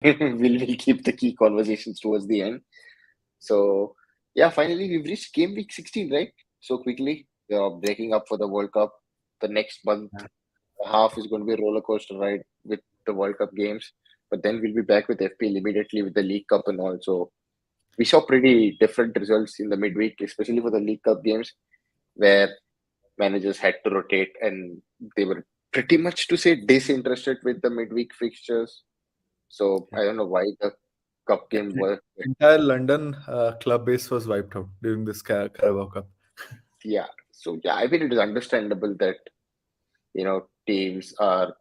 we'll keep the key conversations towards the end. So, yeah, finally we've reached game week 16, right? So quickly, we are breaking up for the World Cup. The next month half is going to be a roller coaster ride with the World Cup games. But then we'll be back with FPL immediately with the League Cup and all. So we saw pretty different results in the midweek, especially for the League Cup games, where managers had to rotate and they were pretty much to say disinterested with the midweek fixtures. So Yeah. I don't know why the cup Yeah, game was. entire London club base was wiped out during this Carabao Cup. Yeah. So yeah, I mean it is understandable that teams are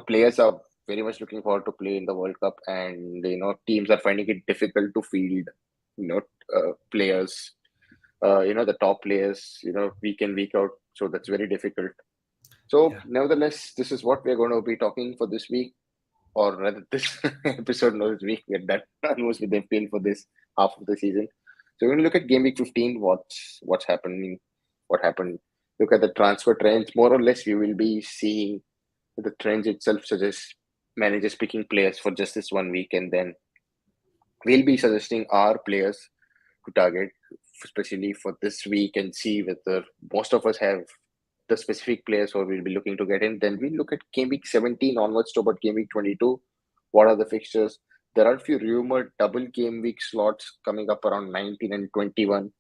players are very much looking forward to play in the World Cup, and teams are finding it difficult to field players, the top players, week in week out. So that's very difficult. So Yeah. nevertheless, this is what we're going to be talking for this week, or rather this episode. No, this week we're done almost with the FPL for this half of the season. So we're going to look at game week 15. What's happening? What happened? Look at the transfer trends. More or less, we will be seeing the trends itself suggest managers picking players for just this 1 week, and then we'll be suggesting our players to target, especially for this week, and see whether most of us have the specific players who we'll be looking to get in. Then we look at game week 17 onwards to about game week 22. What are the fixtures? There are a few rumored double game week slots coming up around 19 and 21.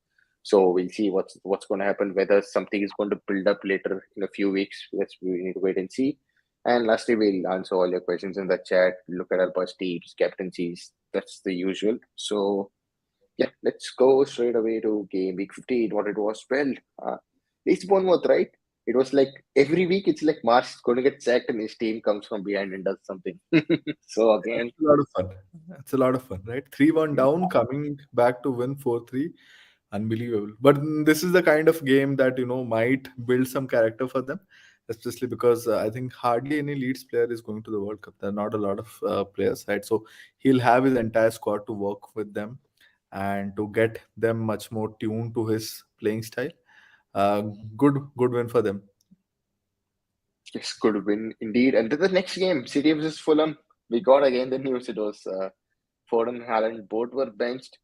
So we'll see what's going to happen. Whether something is going to build up later in a few weeks, we need to wait and see. And lastly, we'll answer all your questions in the chat. Look at our bus teams, captaincies. That's the usual. So yeah, let's go straight away to game week 15. What it was? Well, it's Bournemouth, right? It was like every week it's like Marsh is going to get sacked and his team comes from behind and does something. So It's again, a lot of fun. It's a lot of fun, right? 3-1 down, coming back to win 4-3. Unbelievable. But this is the kind of game that, might build some character for them, especially because I think hardly any Leeds player is going to the World Cup. There are not a lot of players, right? So he'll have his entire squad to work with them and to get them much more tuned to his playing style. Uh, good win for them. yes, could win indeed. And then the next game, City versus Fulham, we got again the news. It was Foden and Haaland both were benched,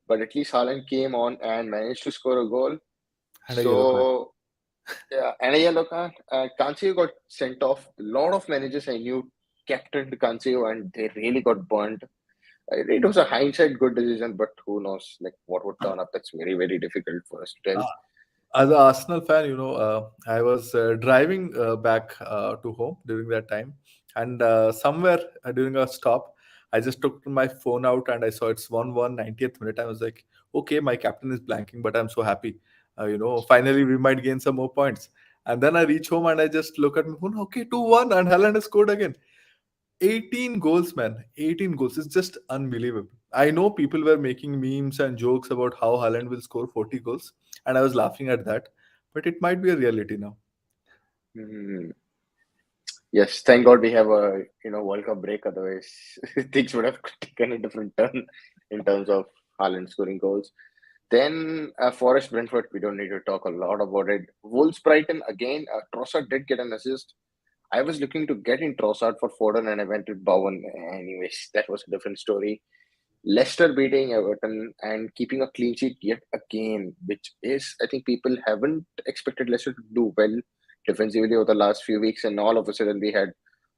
but at least Haaland came on and managed to score a goal. And a yellow card. So yeah, and a yellow card. Cancelo got sent off. A lot of managers I knew captained Cancelo, and they really got burnt. It was a hindsight good decision, but who knows, like what would turn up? That's very, very difficult for us to tell. As an Arsenal fan, I was driving back to home during that time, and somewhere during a stop, I just took my phone out and I saw it's 1-1 90th minute. I was like, okay, my captain is blanking, but I'm so happy. Finally we might gain some more points. And then I reach home and I just look at my phone. Okay, 2-1, and Haaland has scored again. 18 goals, man. 18 goals. It's just unbelievable. I know people were making memes and jokes about how Haaland will score 40 goals, and I was laughing at that. But it might be a reality now. Hmm. Yes, thank God we have a World Cup break. Otherwise, things would have taken a different turn in terms of Haaland scoring goals. Then Forest Brentford, we don't need to talk a lot about it. Wolves Brighton again. Trossard did get an assist. I was looking to get in Trossard for Foden, and I went with Bowen. Anyways, that was a different story. Leicester beating Everton and keeping a clean sheet yet again, which is, I think people haven't expected Leicester to do well defensively over the last few weeks, and all of a sudden we had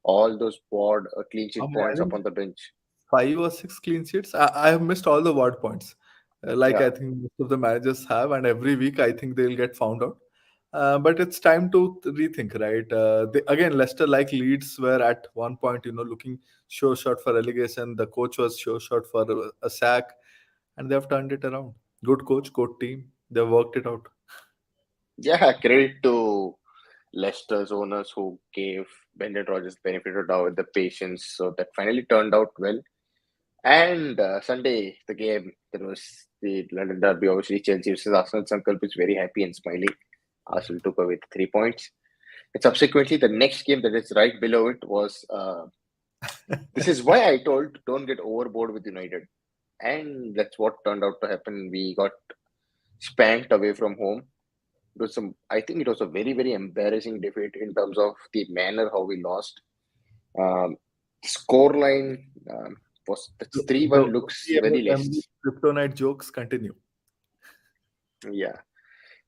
all those board clean sheet I points up think on the bench. 5 or 6 clean sheets. I have missed all the ward points, like Yeah. I think most of the managers have, and every week I think they'll get found out. But it's time to rethink, right? Again, Leicester, like Leeds, were at one point, looking sure shot for relegation. The coach was sure shot for a sack, and they've turned it around. Good coach, good team. They've worked it out. Yeah, credit to Leicester's owners who gave Brendan Rodgers the benefit of doubt with the patience. So that finally turned out well. And Sunday, the game, there was the London Derby, obviously Chelsea versus Arsenal. Sankalp is very happy and smiling. Arsenal took away the 3 points. And subsequently, the next game that is right below it was this is why I told don't get overboard with United. And that's what turned out to happen. We got spanked away from home. I think it was a very, very embarrassing defeat in terms of the manner how we lost. Um, Scoreline. was that's The 3-1 looks very Emily less. kryptonite jokes continue. Yeah.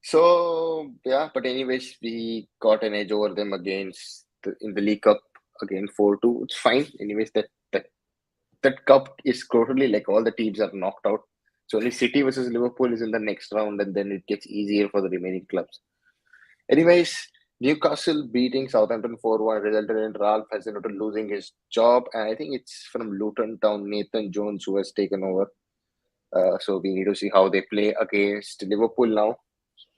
So yeah, but anyways, we got an edge over them against in the League Cup again 4-2. It's fine. Anyways, that cup is totally like all the teams are knocked out. So only City versus Liverpool is in the next round, and then it gets easier for the remaining clubs. Anyways, Newcastle beating Southampton 4-1 resulted in Ralph Hasenhuttl losing his job, and I think it's from Luton Town Nathan Jones who has taken over. So we need to see how they play against Liverpool now. Yeah.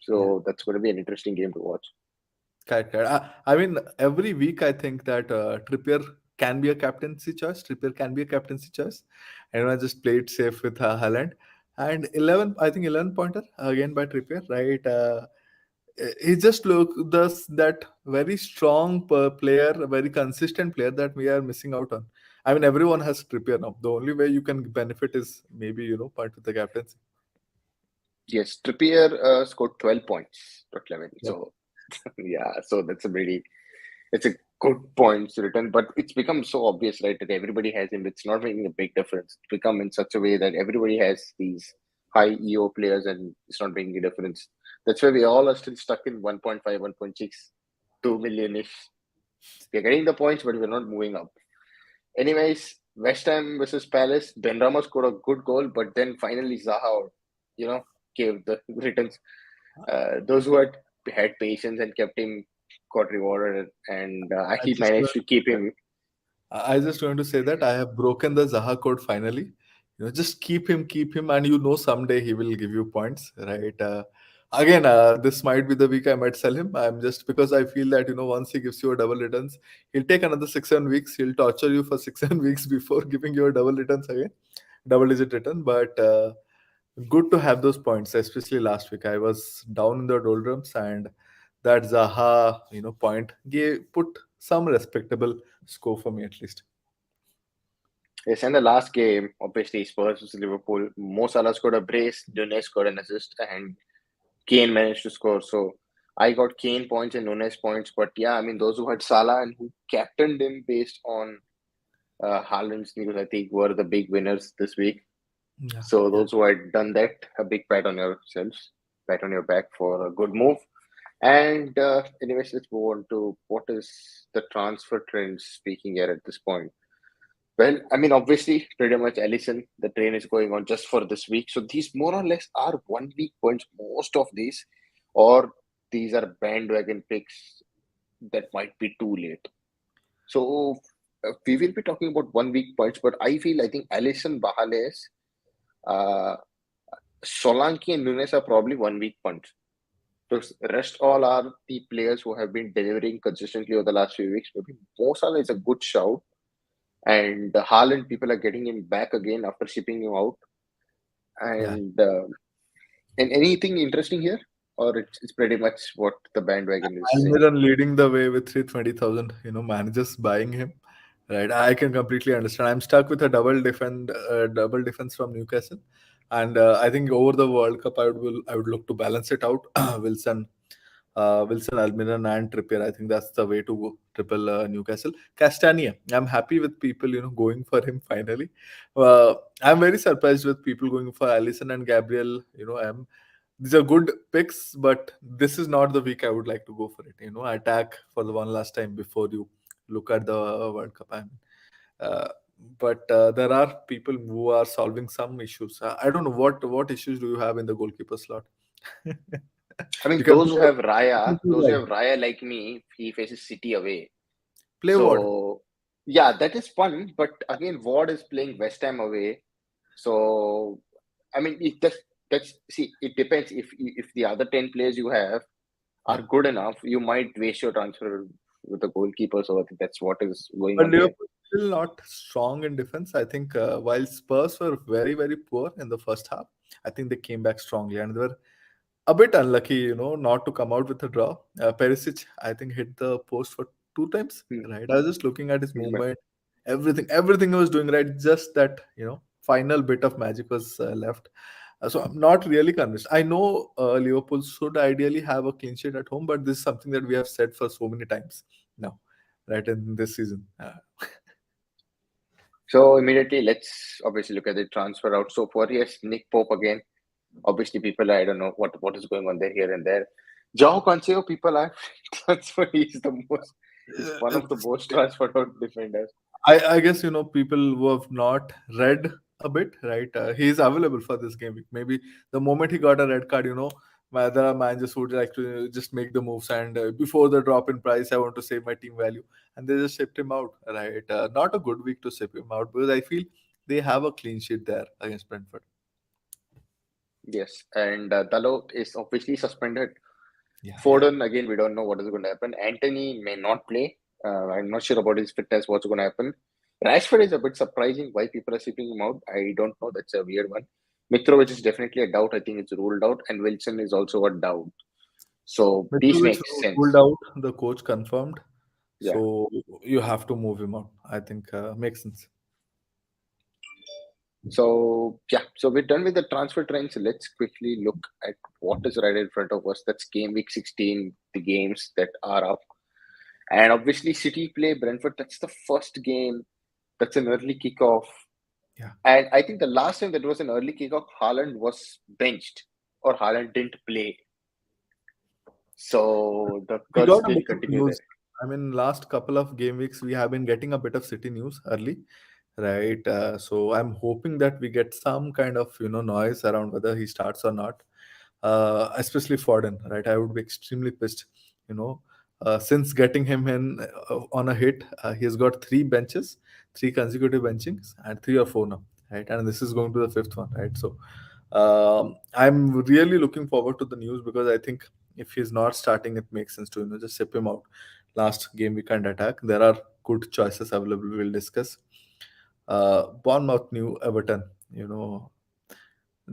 So that's going to be an interesting game to watch. Correct, correct. I mean, every week I think that Trippier can be a captaincy choice. Trippier can be a captaincy choice. And I just played safe with Haaland. And 11, I think 11 pointer again by Trippier, right? He just look does that very strong player, a very consistent player that we are missing out on. I mean, everyone has Trippier now. The only way you can benefit is maybe part with the captaincy. Yes, Trippier scored 12 points for 11. Yeah. So yeah, so it's a good points written, but it's become so obvious, right, that everybody has him. It's not making a big difference. It's become in such a way that everybody has these high EO players, and it's not making a difference. That's why we all are still stuck in 1.5, 1.6, 2 million ish. We're getting the points, but we're not moving up. Anyways, West Ham versus Palace. Ben Rama scored a good goal, but then finally Zaha, gave the returns. Those who had patience and kept him got rewarded, and I he just managed to keep him. I just going to say that I have broken the Zaha code finally. Just keep him, and someday he will give you points, right? Again, this might be the week I might sell him. I'm just because I feel that once he gives you a double returns, he'll take another 6 7 weeks. He'll torture you for 6 7 weeks before giving you a double returns again, double digit return. But good to have those points, especially last week. I was down in the doldrums, and that Zaha, point gave put some respectable score for me at least. Yes, and the last game, obviously Spurs versus Liverpool. Mo Salah scored a brace, Nunes scored an assist, and Kane managed to score. So I got Kane points and Nunes points. But yeah, I mean, those who had Salah and who captained him based on Haaland's news, I think, were the big winners this week. Yeah, So yeah. those who had done that, a big pat on yourselves, pat on your back for a good move. And anyways, let's move on to what is the transfer trend speaking here at this point. Well, I mean, obviously, pretty much Allison, the train is going on just for this week. So these more or less are 1 week points, most of these, or these are bandwagon picks that might be too late. So we will be talking about 1 week points, but I think Allison, Bahales, uh, Solanke, and Nunes are probably 1 week points. The rest all are the players who have been delivering consistently over the last few weeks. Maybe Mo Salah is a good shout, and the Haaland people are getting him back again after shipping him out. Yeah. And anything interesting here, or it's pretty much what the bandwagon is saying. Almiron leading the way with 320,000, managers buying him. Right. I can completely understand. I'm stuck with a double defense from Newcastle. And I think over the World Cup I would look to balance it out. Wilson, Almiron, and Trippier. I think that's the way to go. Triple Newcastle. Castania. I'm happy with people, going for him finally. I'm very surprised with people going for Allison and Gabriel. These are good picks, but this is not the week I would like to go for it. Attack for the one last time before you look at the World Cup. Uh, but there are people who are solving some issues. I don't know what issues do you have in the goalkeeper slot. I You mean, can play, Those who have Raya like me, he faces City away. play Ward. So yeah, that is fun. But again, Ward is playing West Ham away. So I mean, that's see, it depends. If the other 10 players you have Yeah. are good enough, you might waste your transfer with the goalkeeper. So I think that's what is going But on here. Liverpool still not strong in defense. I think while Spurs were very, very poor in the first half, I think they came back strongly and they were a bit unlucky, not to come out with a draw. Perisic, I think, hit the post for 2 times. Hmm. Right, I was just looking at his But movement, everything he was doing right. Just that final bit of magic was left. So I'm not really convinced. I know Liverpool should ideally have a clean sheet at home, but this is something that we have said for so many times now, right, in this season. So immediately, let's obviously look at the transfer out. So for yes, Nick Pope again. Obviously, people, I don't know what is going on there here and there. Joao Cancelo, people are transferred. He's one of the It's most transferred out defenders. I guess people who have not read a bit, right? He is available for this game week. Maybe the moment he got a red card, there are managers who would like to just make the moves, and before the drop in price, I want to save my team value, and they just shipped him out, right? Not a good week to ship him out because I feel they have a clean sheet there against Brentford. Yes, and Dalot is obviously suspended. Yeah, yeah. Foden, again, we don't know what is going to happen. Anthony may not play. I'm not sure about his fitness, what's going to happen. Rashford is a bit surprising why people are shipping him out. I don't know. That's a weird one. Mitrovic is definitely a doubt. I think it's ruled out. And Wilson is also a doubt. So these Mitrovic make ruled sense. out, the coach confirmed, Yeah. so you have to move him out. I think makes sense. So, yeah. So we're done with the transfer trends. Let's quickly look at what is right in front of us. That's game week 16, the games that are up. And obviously, City play Brentford. That's the first game. That's an early kickoff. Yeah. And I think the last time that was an early kickoff, Haaland was benched or Haaland didn't play. So the We curse got a will bit of continue there. news. I mean, last couple of game weeks, we have been getting a bit of City news early, right? So I'm hoping that we get some kind of noise around whether he starts or not. Especially Foden, right? I would be extremely pissed. Since getting him in on a hit, he has got three benches, three consecutive benchings, and three or four now, right? And this is going to the fifth one, right? So I'm really looking forward to the news because I think if he's not starting, it makes sense to just ship him out. Last game we can't attack. There are good choices available. We'll discuss. Bournemouth, New Everton.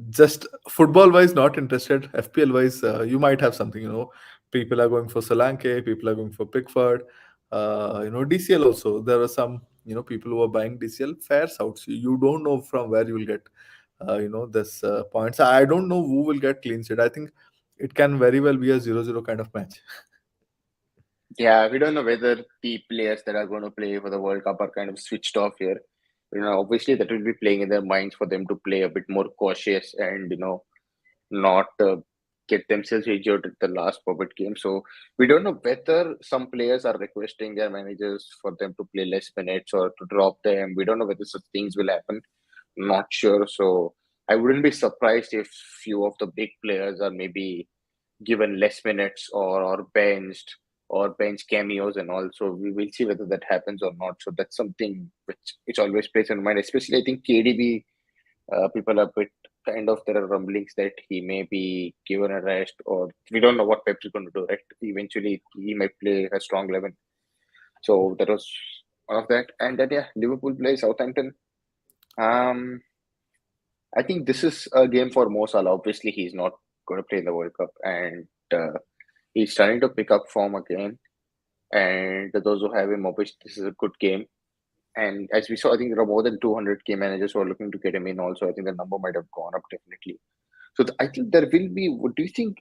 Just football wise, not interested. FPL wise, you might have something. People are going for Solanke. People are going for Pickford. DCL also. There are some people who are buying DCL fair outs. You don't know from where you will get this points. I don't know who will get clean sheet. I think it can very well be a 0-0 kind of match. Yeah, we don't know whether the players that are going to play for the World Cup are kind of switched off here. Obviously that will be playing in their minds for them to play a bit more cautious and not get themselves injured at the last puppet game. So we don't know whether some players are requesting their managers for them to play less minutes or to drop them. We don't know whether such things will happen. Not sure. So I wouldn't be surprised if few of the big players are maybe given less minutes or benched or bench cameos and all. So we will see whether that happens or not. So that's something which always plays in mind. Especially I think KDB, people are a bit kind of, there are rumblings that he may be given a rest, or we don't know what Pep's going to do. Right? Eventually, he might play a strong 11. So that was one of that. And then yeah, Liverpool plays Southampton. Um, I think this is a game for Mo Salah. Obviously, he's not going to play in the World Cup, and he's starting to pick up form again. And those who have him, obviously, this is a good game. And as we saw, I think there are more than 200K managers who are looking to get him in. Also, I think the number might have gone up definitely. So I think there will be. What do you think?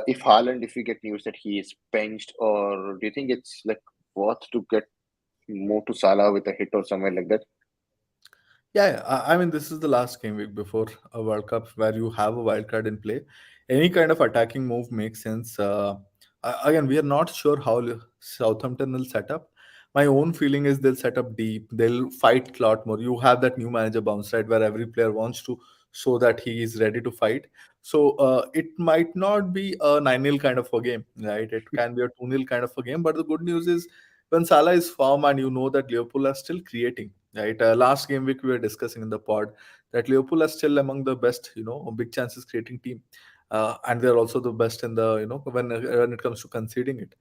If Haaland, if we get news that he is benched, or do you think it's like worth to get more to Salah with a hit or somewhere like that? Yeah, I mean, this is the last game week before a World Cup where you have a wild card in play. Any kind of attacking move makes sense. Again, we are not sure how Southampton will set up. My own feeling is they'll set up deep. They'll fight a lot more. You have that new manager bounce, right, where every player wants to show that he is ready to fight. So it might not be a 9-0 kind of a game, right? It can be a 2-0 kind of a game. But the good news is when Salah is firm and you know that Liverpool are still creating, right? Last game week we were discussing in the pod that Liverpool are still among the best, big chances creating team, and they're also the best in the when it comes to conceding it.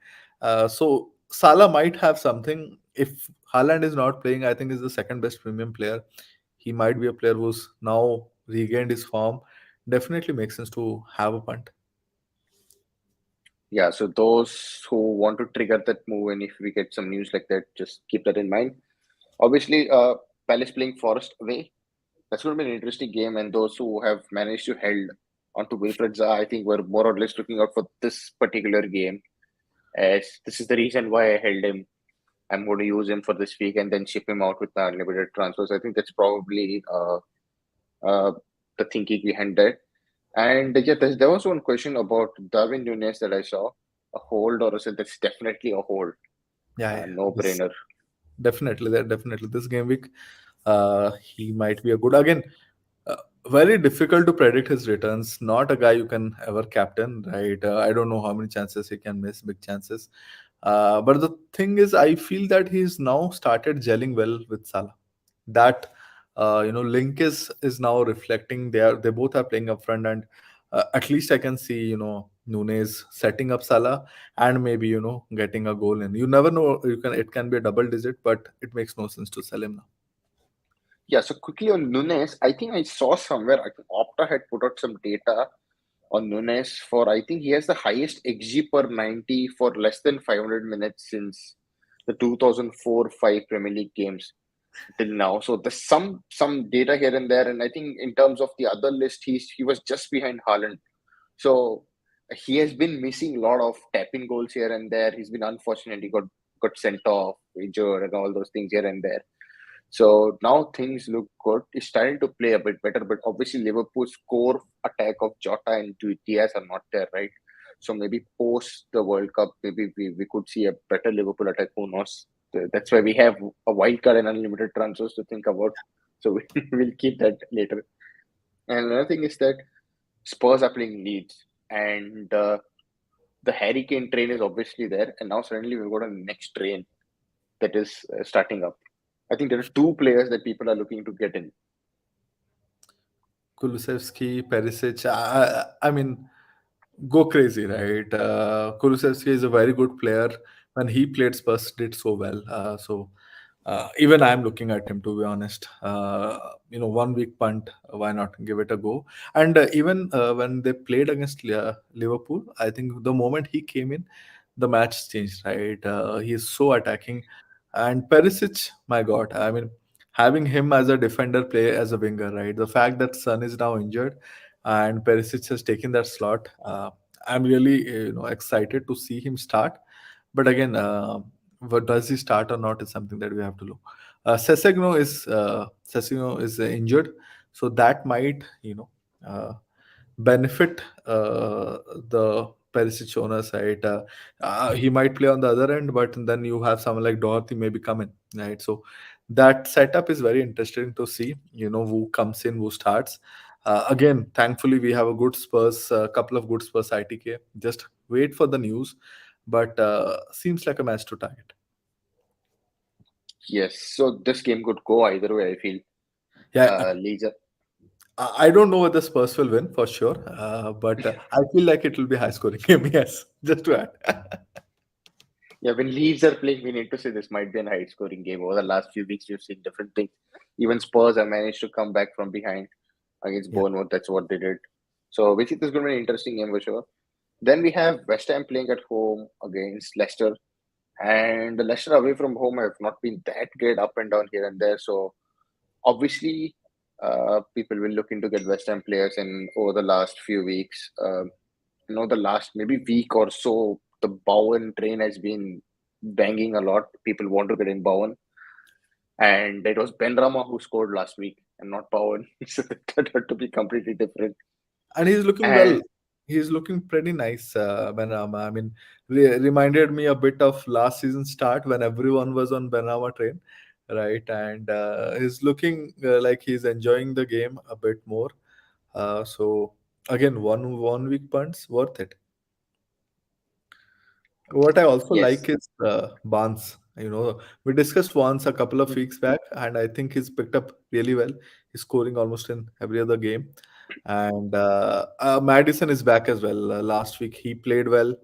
So Salah might have something. If Haaland is not playing, I think is the second best premium player. He might be a player who's now regained his form. Definitely makes sense to have a punt. Yeah, so those who want to trigger that move, and if we get some news like that, just keep that in mind. Obviously, Palace playing Forest away. That's going to be an interesting game, and those who have managed to held onto Wilfred Zaha, I think, were more or less looking out for this particular game, as this is the reason why I held him. I'm going to use him for this week and then ship him out with the unlimited transfers. I think that's probably uh, the thinking behind that. And yeah, there was one question about Darwin Nunes that I saw. A hold or a sell? That's definitely a hold. Yeah, yeah. No This brainer. definitely, that definitely this game week, he might be a good again. Uh, Very difficult to predict his returns. Not a guy you can ever captain, right? I don't know how many chances he can miss, big chances. But the thing is, I feel that he's now started gelling well with Salah. That link is now reflecting. They both are playing up front, and at least I can see Nunes setting up Salah and maybe getting a goal in. You never know. It can be a double digit, but it makes no sense to sell him now. Yeah, so quickly on Nunes, I think I saw somewhere, I think Opta had put out some data on Nunes for, I think he has the highest XG per 90 for less than 500 minutes since the 2004-5 Premier League games till now. So there's some data here and there, and I think in terms of the other list, he was just behind Haaland. So he has been missing a lot of tap-in goals here and there. He's been unfortunate. He got sent off, injured, and all those things here and there. So now things look good. He's starting to play a bit better, but obviously Liverpool's core attack of Jota and Diaz are not there, right? So maybe post the World Cup, maybe we could see a better Liverpool attack. Who knows? That's why we have a wild card and unlimited transfers to think about. So we'll keep that later. And another thing is that Spurs are playing Leeds, and the Harry Kane train is obviously there. And now suddenly we've got a next train that is starting up. I think there are two players that people are looking to get in. Kulusevski, Perisic. I mean, go crazy, right? Kulusevski is a very good player. When he played, Spurs did so well. Even I'm looking at him, to be honest. 1 week punt, why not give it a go? And even when they played against Liverpool, I think the moment he came in, the match changed, right? He's so attacking. And Perisic, my God, I mean, having him as a defender play as a winger, right? The fact that Son is now injured and Perisic has taken that slot, I'm really excited to see him start. But again, what does he start or not is something that we have to look. Sessegnon is injured, so that might uh, benefit the Perisic owners, right? He might play on the other end, but then you have someone like Dorothy maybe come in, right? So that setup is very interesting to see. Who comes in, who starts. Again, thankfully, we have a good Spurs, a couple of good Spurs ITK. Just wait for the news, but seems like a match to target. Yes, so this game could go either way. I feel Yeah, Leeds. I don't know whether Spurs will win for sure, but I feel like it will be high scoring game. Yes, just to add. Yeah, when Leeds are playing, we need to say this might be a high scoring game. Over the last few weeks, we've seen different things. Even Spurs have managed to come back from behind against Yeah. Bournemouth. That's what they did. So we think this is going to be an interesting game for sure. Then we have West Ham playing at home against Leicester. And the Leicester away from home have not been that great, up and down here and there. So obviously, people will look into get West Ham players in over the last few weeks. The last maybe week or so, the Bowen train has been banging a lot. People want to get in Bowen, and it was Ben Rama who scored last week and not Bowen. So that turned out to be completely different. And he's looking well. And He's looking pretty nice, Benrahma. I mean, reminded me a bit of last season start when everyone was on Benrahma train, right? And he's looking like he's enjoying the game a bit more. So again, one week punts worth it. What I also yes, like is Barnes. We discussed once a couple of weeks back, and I think he's picked up really well. He's scoring almost in every other game. And Madison is back as well. Last week he played well.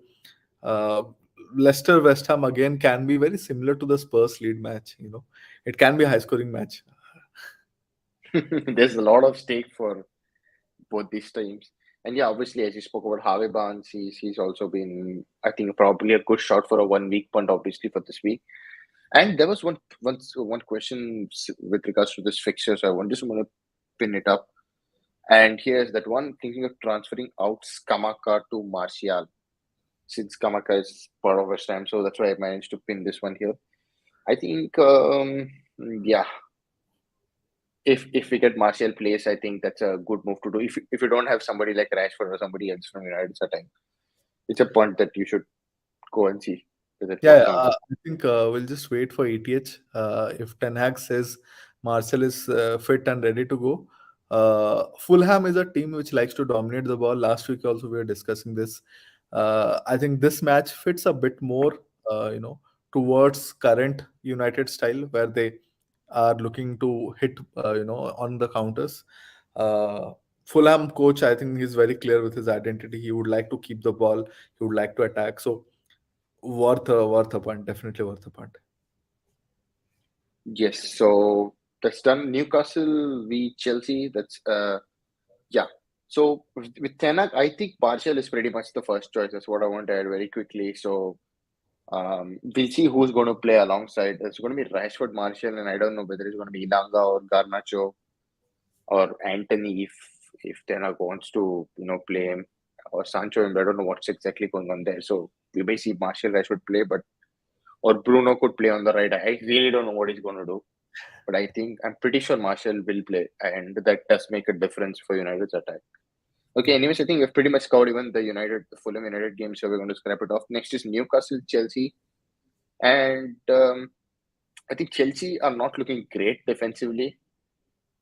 Uh, Leicester West Ham again can be very similar to the Spurs lead match. It can be a high scoring match. there's a lot of stake for both these teams. And yeah, obviously, as you spoke about Harvey Barnes, he's also been, I think, probably a good shot for a 1 week punt, obviously, for this week. And there was one question with regards to this fixture, so just want to pin it up. And here's that one thinking of transferring out Skamaka to Martial, since Skamaka is part of West Ham, so that's why I managed to pin this one here. I think, yeah, if we get Martial place, I think that's a good move to do. If you don't have somebody like Rashford or somebody else from United, it's a punt that you should go and see whether it Yeah, works out. I think we'll just wait for ETH. If Ten Hag says Marcel is fit and ready to go, Fulham is a team which likes to dominate the ball. Last week also we were discussing this. I think this match fits a bit more, towards current United style, where they are looking to hit, on the counters. Uh, Fulham coach, I think he's very clear with his identity. He would like to keep the ball. He would like to attack. So worth a punt, definitely worth a punt. Yes, so that's done. Newcastle v Chelsea. That's yeah. So with Tenak, I think Martial is pretty much the first choice. That's what I want to add very quickly. So we'll see who's going to play alongside. It's going to be Rashford, Martial, and I don't know whether it's going to be Ilanga or Garnacho or Anthony if Tenak wants to play him or Sancho. And I don't know what's exactly going on there. So we may see Martial, Rashford play, but or Bruno could play on the right. I really don't know what he's going to do. But I'm pretty sure Marshall will play, and that does make a difference for United's attack. Okay, Yeah. anyways, I think we've pretty much covered even the Fulham United game, so we're going to scrap it off. Next is Newcastle, Chelsea, and I think Chelsea are not looking great defensively,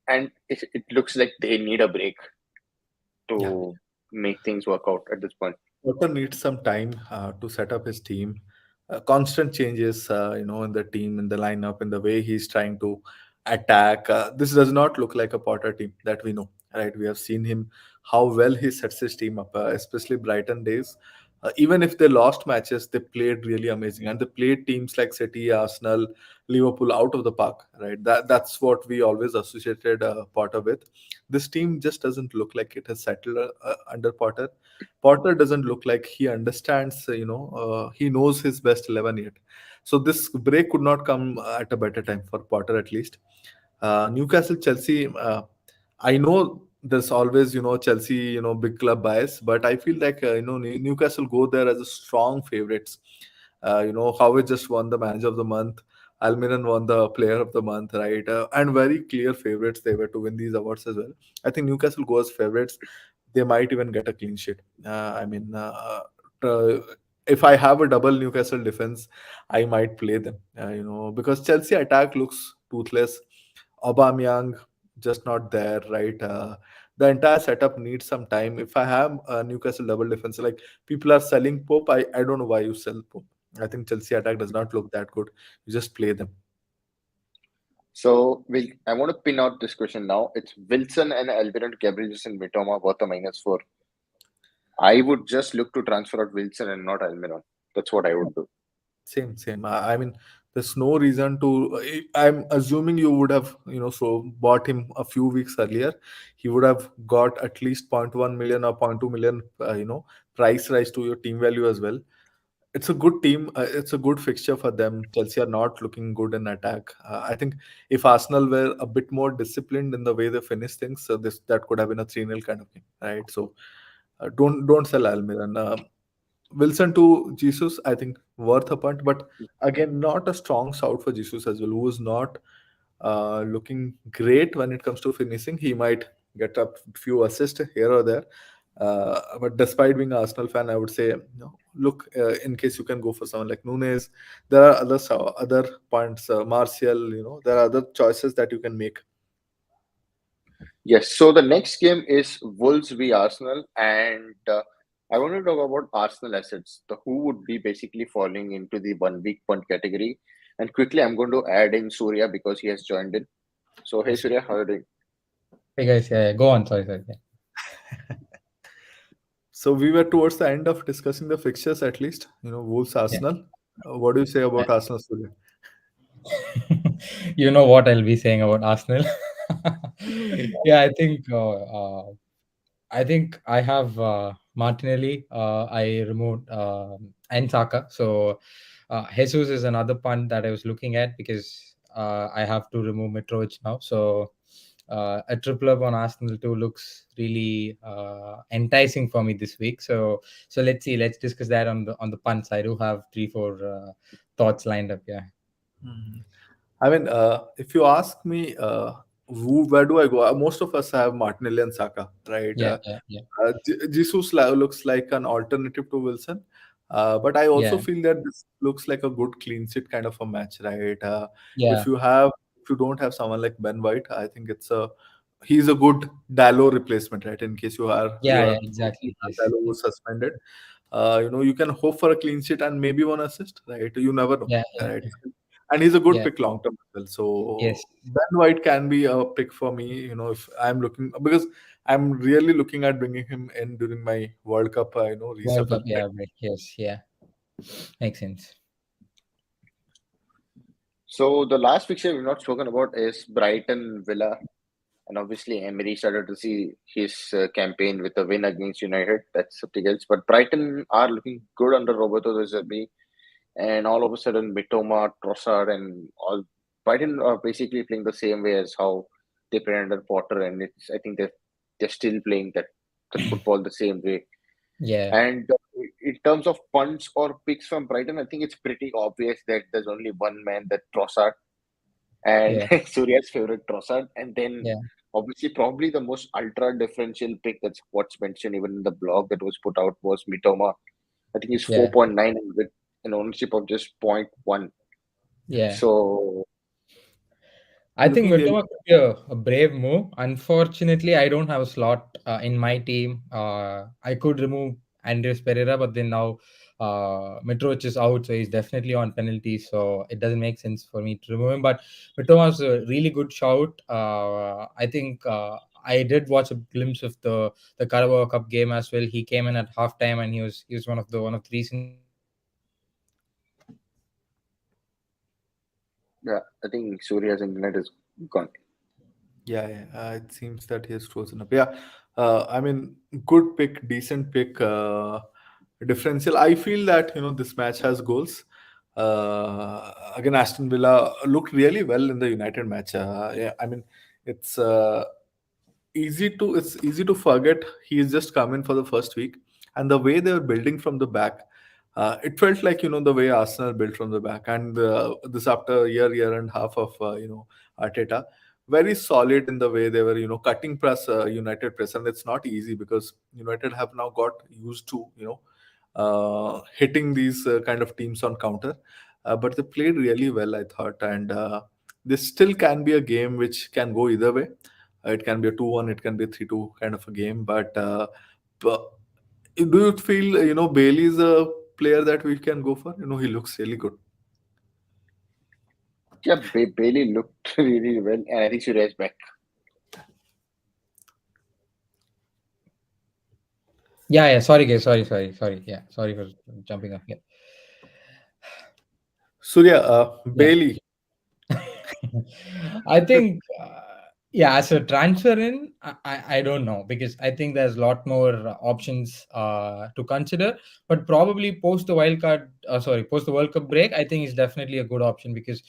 and it looks like they need a break Yeah. to make things work out at this point. Potter needs some time to set up his team. Constant changes, in the team, in the lineup, in the way he's trying to attack. This does not look like a Potter team that we know, right? We have seen him how well he sets his team up, especially Brighton days. Even if they lost matches, they played really amazing, and they played teams like City, Arsenal, Liverpool out of the park, right? That's what we always associated Potter with. This team just doesn't look like it has settled under Potter. Potter doesn't look like he understands, he knows his best 11 yet. So this break could not come at a better time for Potter at least. Newcastle, Chelsea, I know there's always, Chelsea, big club bias, but I feel like, Newcastle go there as a strong favorites. Howe just won the manager of the month. Almiron won the player of the month, right? And very clear favorites they were to win these awards as well. I think Newcastle goes favorites. They might even get a clean sheet. Uh, if I have a double Newcastle defense, I might play them. Because Chelsea attack looks toothless. Aubameyang just not there, right? The entire setup needs some time. If I have a Newcastle double defense, like people are selling Pope, I don't know why you sell Pope. I think Chelsea attack does not look that good. You just play them. So I want to pin out this question now. It's Wilson and Almiron, Gabriel and Mitoma worth a -4. I would just look to transfer out Wilson and not Almiron. That's what I would do. Same. I mean, there's no reason to. I'm assuming you would have, so bought him a few weeks earlier. He would have got at least 0.1 million or 0.2 million, price rise to your team value as well. It's a good team. It's a good fixture for them. Chelsea are not looking good in attack. I think if Arsenal were a bit more disciplined in the way they finish things, so this that could have been a 3-0 kind of game, right? So don't sell Almiron. Wilson to Jesus, I think worth a punt, but again, not a strong shout for Jesus as well, who is not looking great when it comes to finishing. He might get a few assists here or there. But despite being an Arsenal fan, I would say, look, in case you can go for someone like Nunes, there are other points, Martial, there are other choices that you can make. Yes, so the next game is Wolves v Arsenal, and I want to talk about Arsenal assets, the who would be basically falling into the 1 week punt category. And quickly, I'm going to add in Surya because he has joined in. So, hey Yes. Surya, how are you doing? Hey guys, yeah, go on. Sorry. Yeah. So we were towards the end of discussing the fixtures at least, Wolves Yeah. Arsenal. What do you say about Arsenal, Surya? You know what I'll be saying about Arsenal. Yeah, I think I have Martinelli. I removed and Saka. So Jesus is another punt that I was looking at because I have to remove Mitrovic now. So a triple up on Arsenal too looks really enticing for me this week. So let's see. Let's discuss that on the punts. I do have 3-4 thoughts lined up. Yeah. Hmm. I mean, if you ask me, where do I go? Most of us have Martinelli and Saka, right? Yeah, yeah, yeah, Jesus looks like an alternative to Wilson, but I also yeah, feel that this looks like a good clean sheet kind of a match, right? yeah, If you have, if you don't have someone like Ben White, I think he's a good Dallo replacement, right? In case yeah, yeah, exactly. Yes, Dallo yes. was suspended, you can hope for a clean sheet and maybe one assist, right? You never know, Yeah, yeah, right? And he's a good yeah. pick long term as well. Yes. So Ben White can be a pick for me, if I'm looking, because I'm really looking at bringing him in during my World Cup, World Cup. reshuffle. Yeah, right. Yes, yeah. Makes sense. So the last fixture we've not spoken about is Brighton Villa, and obviously Emery started to see his campaign with a win against United. That's something else. But Brighton are looking good under Roberto De Zerbi, and all of a sudden Mitoma, Trossard, and all Brighton are basically playing the same way as how they played under Potter, and it's I think they're still playing that football the same way. Yeah, And in terms of punts or picks from Brighton, I think it's pretty obvious that there's only one man, that Trossard, and yeah, Surya's favorite Trossard, and then yeah, obviously probably the most ultra differential pick, that's what's mentioned even in the blog that was put out, was Mitoma. I think he's yeah, 4.9 with an ownership of just 0.1. yeah. So I think Looking really, Mitoma could be a brave move. Unfortunately, I don't have a slot in my team. I could remove Andres Pereira, but then now Mitrovic is out, so he's definitely on penalty. So it doesn't make sense for me to remove him. But Mitoma was a really good shout. I think I did watch a glimpse of the Carabao Cup game as well. He came in at halftime, and he was one of the reasons why the team won. yeah, I think Surya's internet is gone. yeah, yeah. It seems that he has chosen up. Yeah, I mean, good pick, decent pick. Differential. I feel that this match has goals. Again, Aston Villa looked really well in the United match. Yeah, I mean, it's it's easy to forget he's just come in for the first week, and the way they were building from the back, it felt like the way Arsenal built from the back, and this after a year and a half of Arteta, very solid in the way they were cutting press, United press, and it's not easy because United have now got used to hitting these kind of teams on counter, but they played really well, I thought, and this still can be a game which can go either way. It can be a 2-1, it can be a 3-2 kind of a game. But do you feel Bailey is a player that we can go for? He looks really good. Yeah, Bailey looked really well, and I think Surya is back. Yeah, yeah. Sorry, guys. Sorry. Yeah, sorry for jumping up. Yeah. Surya, Yeah. Bailey. I think, yeah, as a transfer in, I don't know because I think there's a lot more options to consider. But probably post the post the World Cup break, I think is definitely a good option because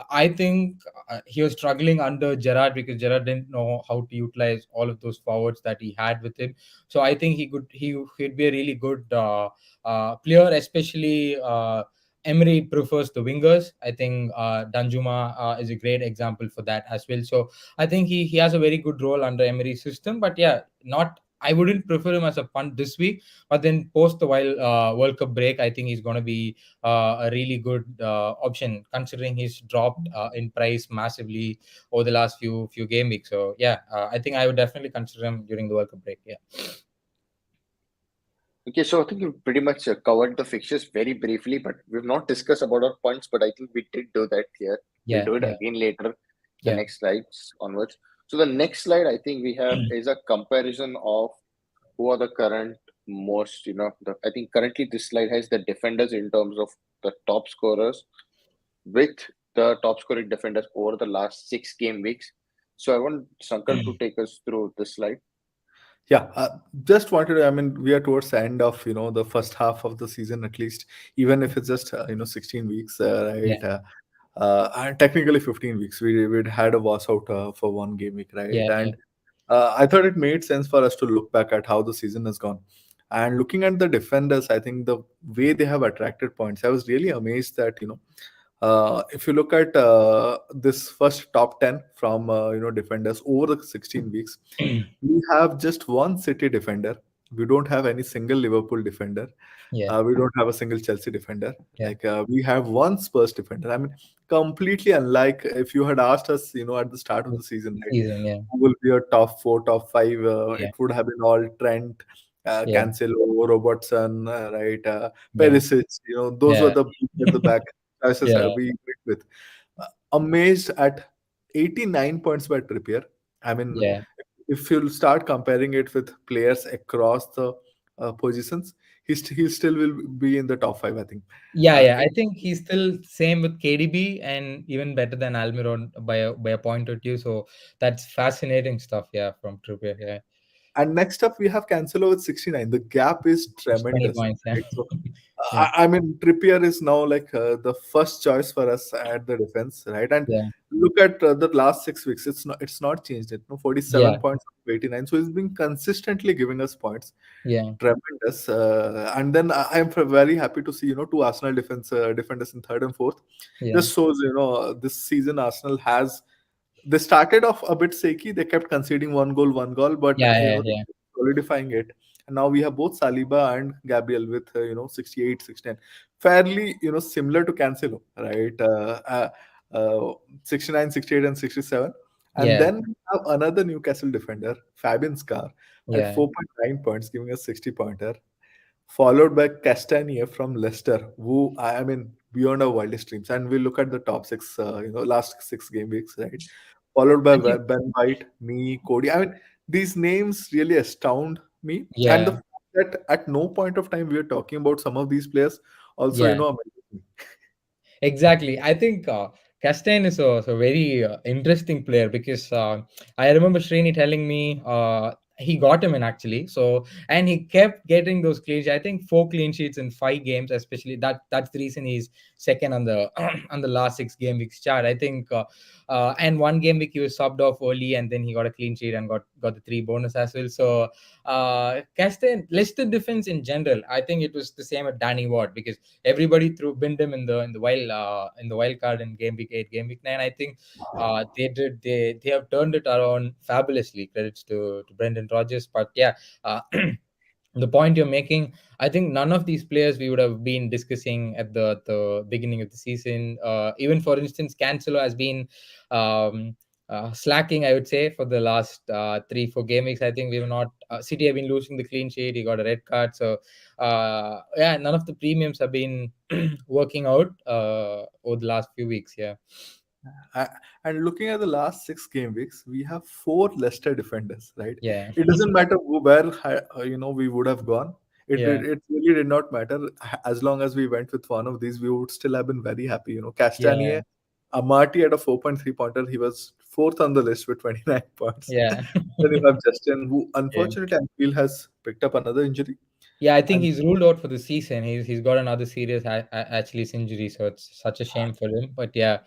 I think he was struggling under Gerrard because Gerrard didn't know how to utilize all of those forwards that he had with him. So I think he'd be a really good player, especially. Emery prefers the wingers. I think Danjuma is a great example for that as well. So I think he has a very good role under Emery's system. But yeah, not I wouldn't prefer him as a punt this week. But then post the World Cup break, I think he's going to be a really good option considering he's dropped in price massively over the last few game weeks. So yeah, I think I would definitely consider him during the World Cup break. Yeah, Okay, so I think we pretty much covered the fixtures very briefly, but we've not discussed about our points. But I think we did do that here. We'll yeah, do it yeah, again later, the yeah. next slides onwards. So the next slide I think we have is a comparison of who are the current most, I think currently this slide has the defenders in terms of the top scorers with the top scoring defenders over the last 6 game weeks. So I want Sankalp to take us through this slide. Yeah, just wanted to, I mean, we are towards the end of the first half of the season, at least, even if it's just 16 weeks, Yeah, right? And technically 15 weeks. We'd had a washout for one game week, right? yeah, yeah, And I thought it made sense for us to look back at how the season has gone. And looking at the defenders, I think the way they have attracted points, I was really amazed that If you look at this first top 10 from defenders over the 16 weeks, we have just one City defender. We don't have any single Liverpool defender. Yeah, We don't have a single Chelsea defender. yeah. Like we have one Spurs defender. I mean, completely unlike if you had asked us, at the start of The the season, right? season, yeah, Who will be a top four, top five? yeah, It would have been all Trent, yeah, Cancelo, Robertson, right? yeah, Perisic. Those were yeah, the people at the back choices yeah, we went with. Amazed at 89 points by Trippier. I mean, yeah. if you start comparing it with players across the positions, he still will be in the top five, I think. Yeah, Uh, yeah. I think he's still same with KDB and even better than Almiron by a point or two. So that's fascinating stuff. Yeah, from Trippier. Yeah, and next up, we have Cancelo with 69. The gap is it's 20 tremendous. points. Yeah, Right? So, yeah, I mean, Trippier is now like the first choice for us at the defense, right? And yeah, look at the last 6 weeks. It's not changed. 47 yeah, points, 89. So he's been consistently giving us points. yeah, Tremendous. And then I'm very happy to see, two Arsenal defenders in third and fourth. yeah, Just shows, this season Arsenal has. They started off a bit shaky. They kept conceding one goal, but yeah, yeah, yeah, solidifying it. And now we have both Saliba and Gabriel with 68, 69, fairly similar to Cancelo, right? 69, 68, and 67. And yeah, then we have another Newcastle defender, Fabian Scar, at yeah. 4.9 points, giving us 60 pointer, followed by Castagnier from Leicester, who I mean beyond our wildest dreams. And we look at the top six, last 6 game weeks, right? Followed by I think. Ben White, me, Cody. I mean, these names really astound me, and the Yeah, fact that at no point of time we are talking about some of these players also, yeah. amazes me. Exactly. I think Castain is a very interesting player because I remember Srini telling me he got him in actually. So and he kept getting those clean sheets. I think 4 clean sheets in 5 games, especially that's the reason he's second on the on the last 6 game weeks chart. I think and 1 game week he was subbed off early and then he got a clean sheet and got the 3 bonus as well. So Castain Leicester defense in general, I think it was the same at Danny Ward because everybody threw binned him in the wild card in game week 8, game week 9. I think they have turned it around fabulously. Credits to Brendan Rodgers. But yeah, the point you're making, I think none of these players we would have been discussing at the beginning of the season. Even for instance, Cancelo has been slacking, I would say, for the last 3-4 game weeks. I think we were not. City have been losing the clean sheet. He got a red card. So yeah, none of the premiums have been working out over the last few weeks. Yeah, Uh, and looking at the last 6 game weeks, we have four Leicester defenders, right? yeah, It doesn't matter where we would have gone. yeah, It really did not matter. As long as we went with one of these, we would still have been very happy. yeah, Castanier, Amati at a 4.3 pointer. He was fourth on the list with 29 points. yeah, Then you have Justin, who yeah. unfortunately I feel has picked up another injury. Yeah, I think And he's ruled out for the season. He's got another serious Achilles injury, so it's such a shame for him. But yeah,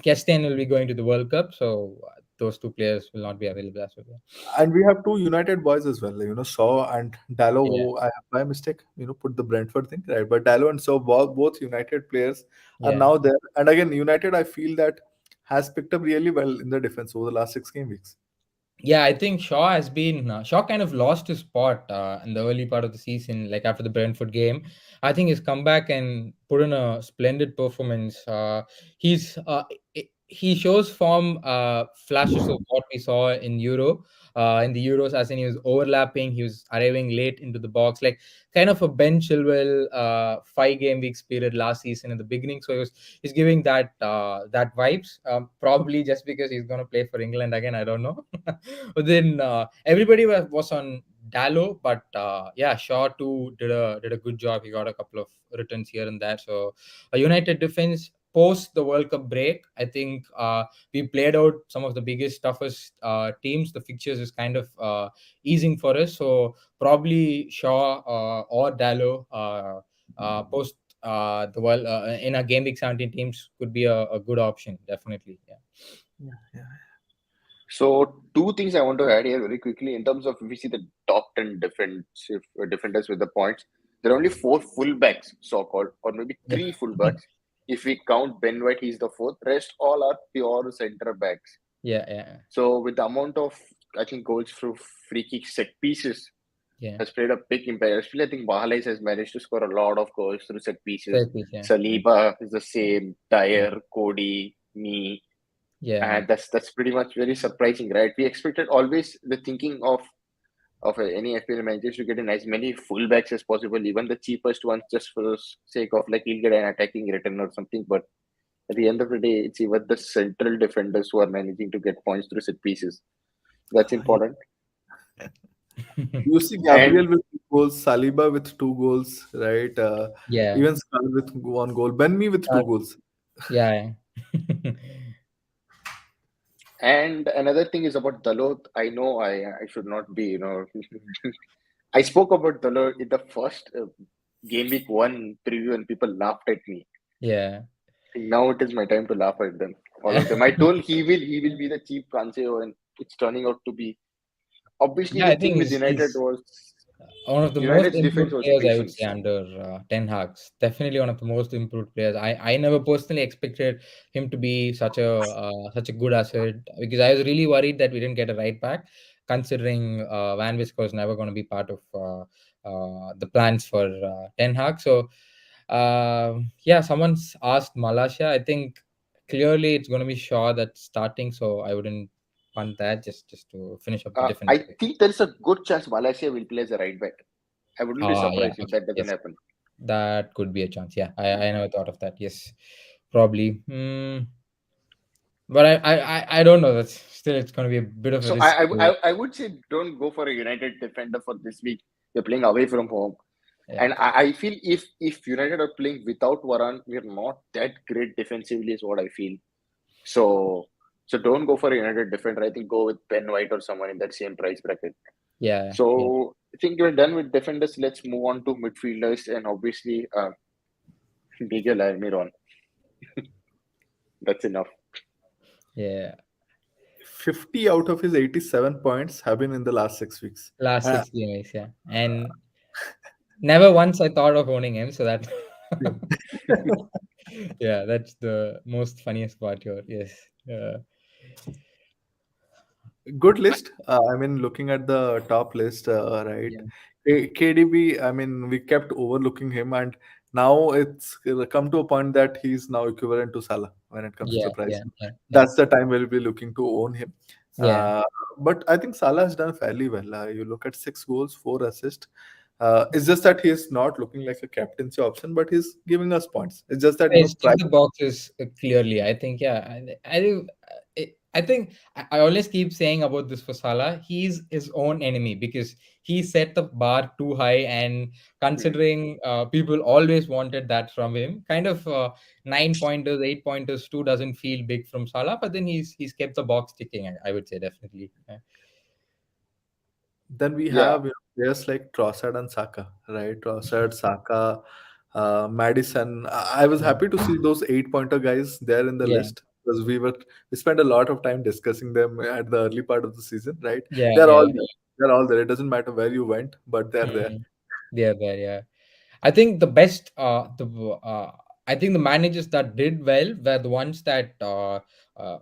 Kestin will be going to the World Cup, so those two players will not be available as well. and we have two United boys as well, Shaw and Dallo, Yeah, who I by mistake, put the Brentford thing, right? But Dallo and Shaw, both United players are yeah. now there. And again, United, I feel that has picked up really well in the defense over the last 6 game weeks. Yeah, I think Shaw has been Shaw kind of lost his spot in the early part of the season, like after the Brentford game. I think he's come back and put in a splendid performance. He shows form flashes of what we saw in in the Euros, as in he was overlapping, he was arriving late into the box, like kind of a Ben Chilwell 5 game weeks period last season in the beginning. So he's giving that vibes. Probably just because he's gonna play for England again. I don't know. But then everybody was on Dallo, but yeah, Shaw too did a good job. He got a couple of returns here and there. So a United defense post the World Cup break, I think we played out some of the biggest, toughest teams. The fixtures is kind of easing for us. So probably Shaw or Dallo post the world in a game week 17 teams could be a good option. Definitely, yeah. Yeah, yeah. So two things I want to add here very quickly in terms of if we see the top 10 defenders with the points, there are only four fullbacks, so called, or maybe Yeah. three fullbacks if we count Ben White, he's the fourth. Rest all are pure center backs. Yeah. So with the amount of, I think, goals through free kick set pieces Yeah. has played a big impact. Especially, I think Mahalais has managed to score a lot of goals through set pieces. Fair piece, yeah. Saliba is the same. Dyer, Cody, me, Yeah. and that's pretty much very surprising, right? We expected always the thinking of any FPL managers to get in as many fullbacks as possible, even the cheapest ones, just for the sake of like he'll get an attacking return or something. But at the end of the day, it's even the central defenders who are managing to get points through set pieces. That's important. You see And Gabriel with 2 goals, Saliba with 2 goals, right? Yeah. Even Scar with 1 goal, Ben Me with Uh, 2 goals. yeah. and another thing is about Dalot. I know I should not be, I spoke about Dalot in the first game week 1 preview and people laughed at me. Yeah. Now it is my time to laugh at them. All of them. I told he will be the cheap Cancelo, and it's turning out to be. Obviously, Yeah, the I thing think with United he's was one of the most United's defense improved was players, I would say, patience. under Ten Hag's. Definitely one of the most improved players. I never personally expected him to be such a good asset, because I was really worried that we didn't get a right back, considering Van Bissaka was never going to be part of the plans for Ten Hag. So yeah, someone's asked Malaysia. I think clearly it's going to be Shaw that's starting, so I wouldn't punt that, just to finish up the defense. I think there is a good chance Malaysia will play as a right back. I wouldn't be Yeah, surprised if okay. that doesn't Yes, happen. that could be a chance. Yeah, I never thought of that. Yes, probably. But I don't know. That's still, it's going to be a bit of a So risk. I would say don't go for a United defender for this week. They're playing away from home. Yeah, And I feel if United are playing without Varane, we're not that great defensively, is what I feel. So don't go for a United defender. I think go with Ben White or someone in that same price bracket. yeah, yeah, So I think we're done with defenders. Let's move on to midfielders, and obviously Miguel Almiron. That's enough. yeah. 50 out of his 87 points have been in the last 6 weeks. Last 6 games, yeah, and never once I thought of owning him. So that, yeah, that's the most funniest part here. Yes, Good list. I mean, looking at the top list, right? yeah, KDB, I mean, we kept overlooking him, and now it's come to a point that he's now equivalent to Salah when it comes to the yeah, price. yeah, yeah, yeah, That's the time we'll be looking to own him. yeah. Uh, but I think Salah has done fairly well. You look at 6 goals, 4 assists. It's just that he's not looking like a captaincy option, but he's giving us points. It's just that It's price. tick the boxes clearly. I think, yeah. I think, I think I always keep saying about this for Salah. He's his own enemy, because he set the bar too high, and Hmm. considering people always wanted that from him, kind of 9 pointers, 8 pointers too doesn't feel big from Salah. But then he's kept the box ticking. I would say definitely. Then we Yeah. have players like Trossard and Saka, right? Trossard, Saka, Madison. I was Yeah, happy to see those 8 pointer guys there in the yeah, list because we spent a lot of time discussing them at the early part of the season, right? yeah, They're all yeah. there. They're all there. It doesn't matter where you went, but they're there. Mhm. They're there, yeah. I think the best, I think the managers that did well were the ones that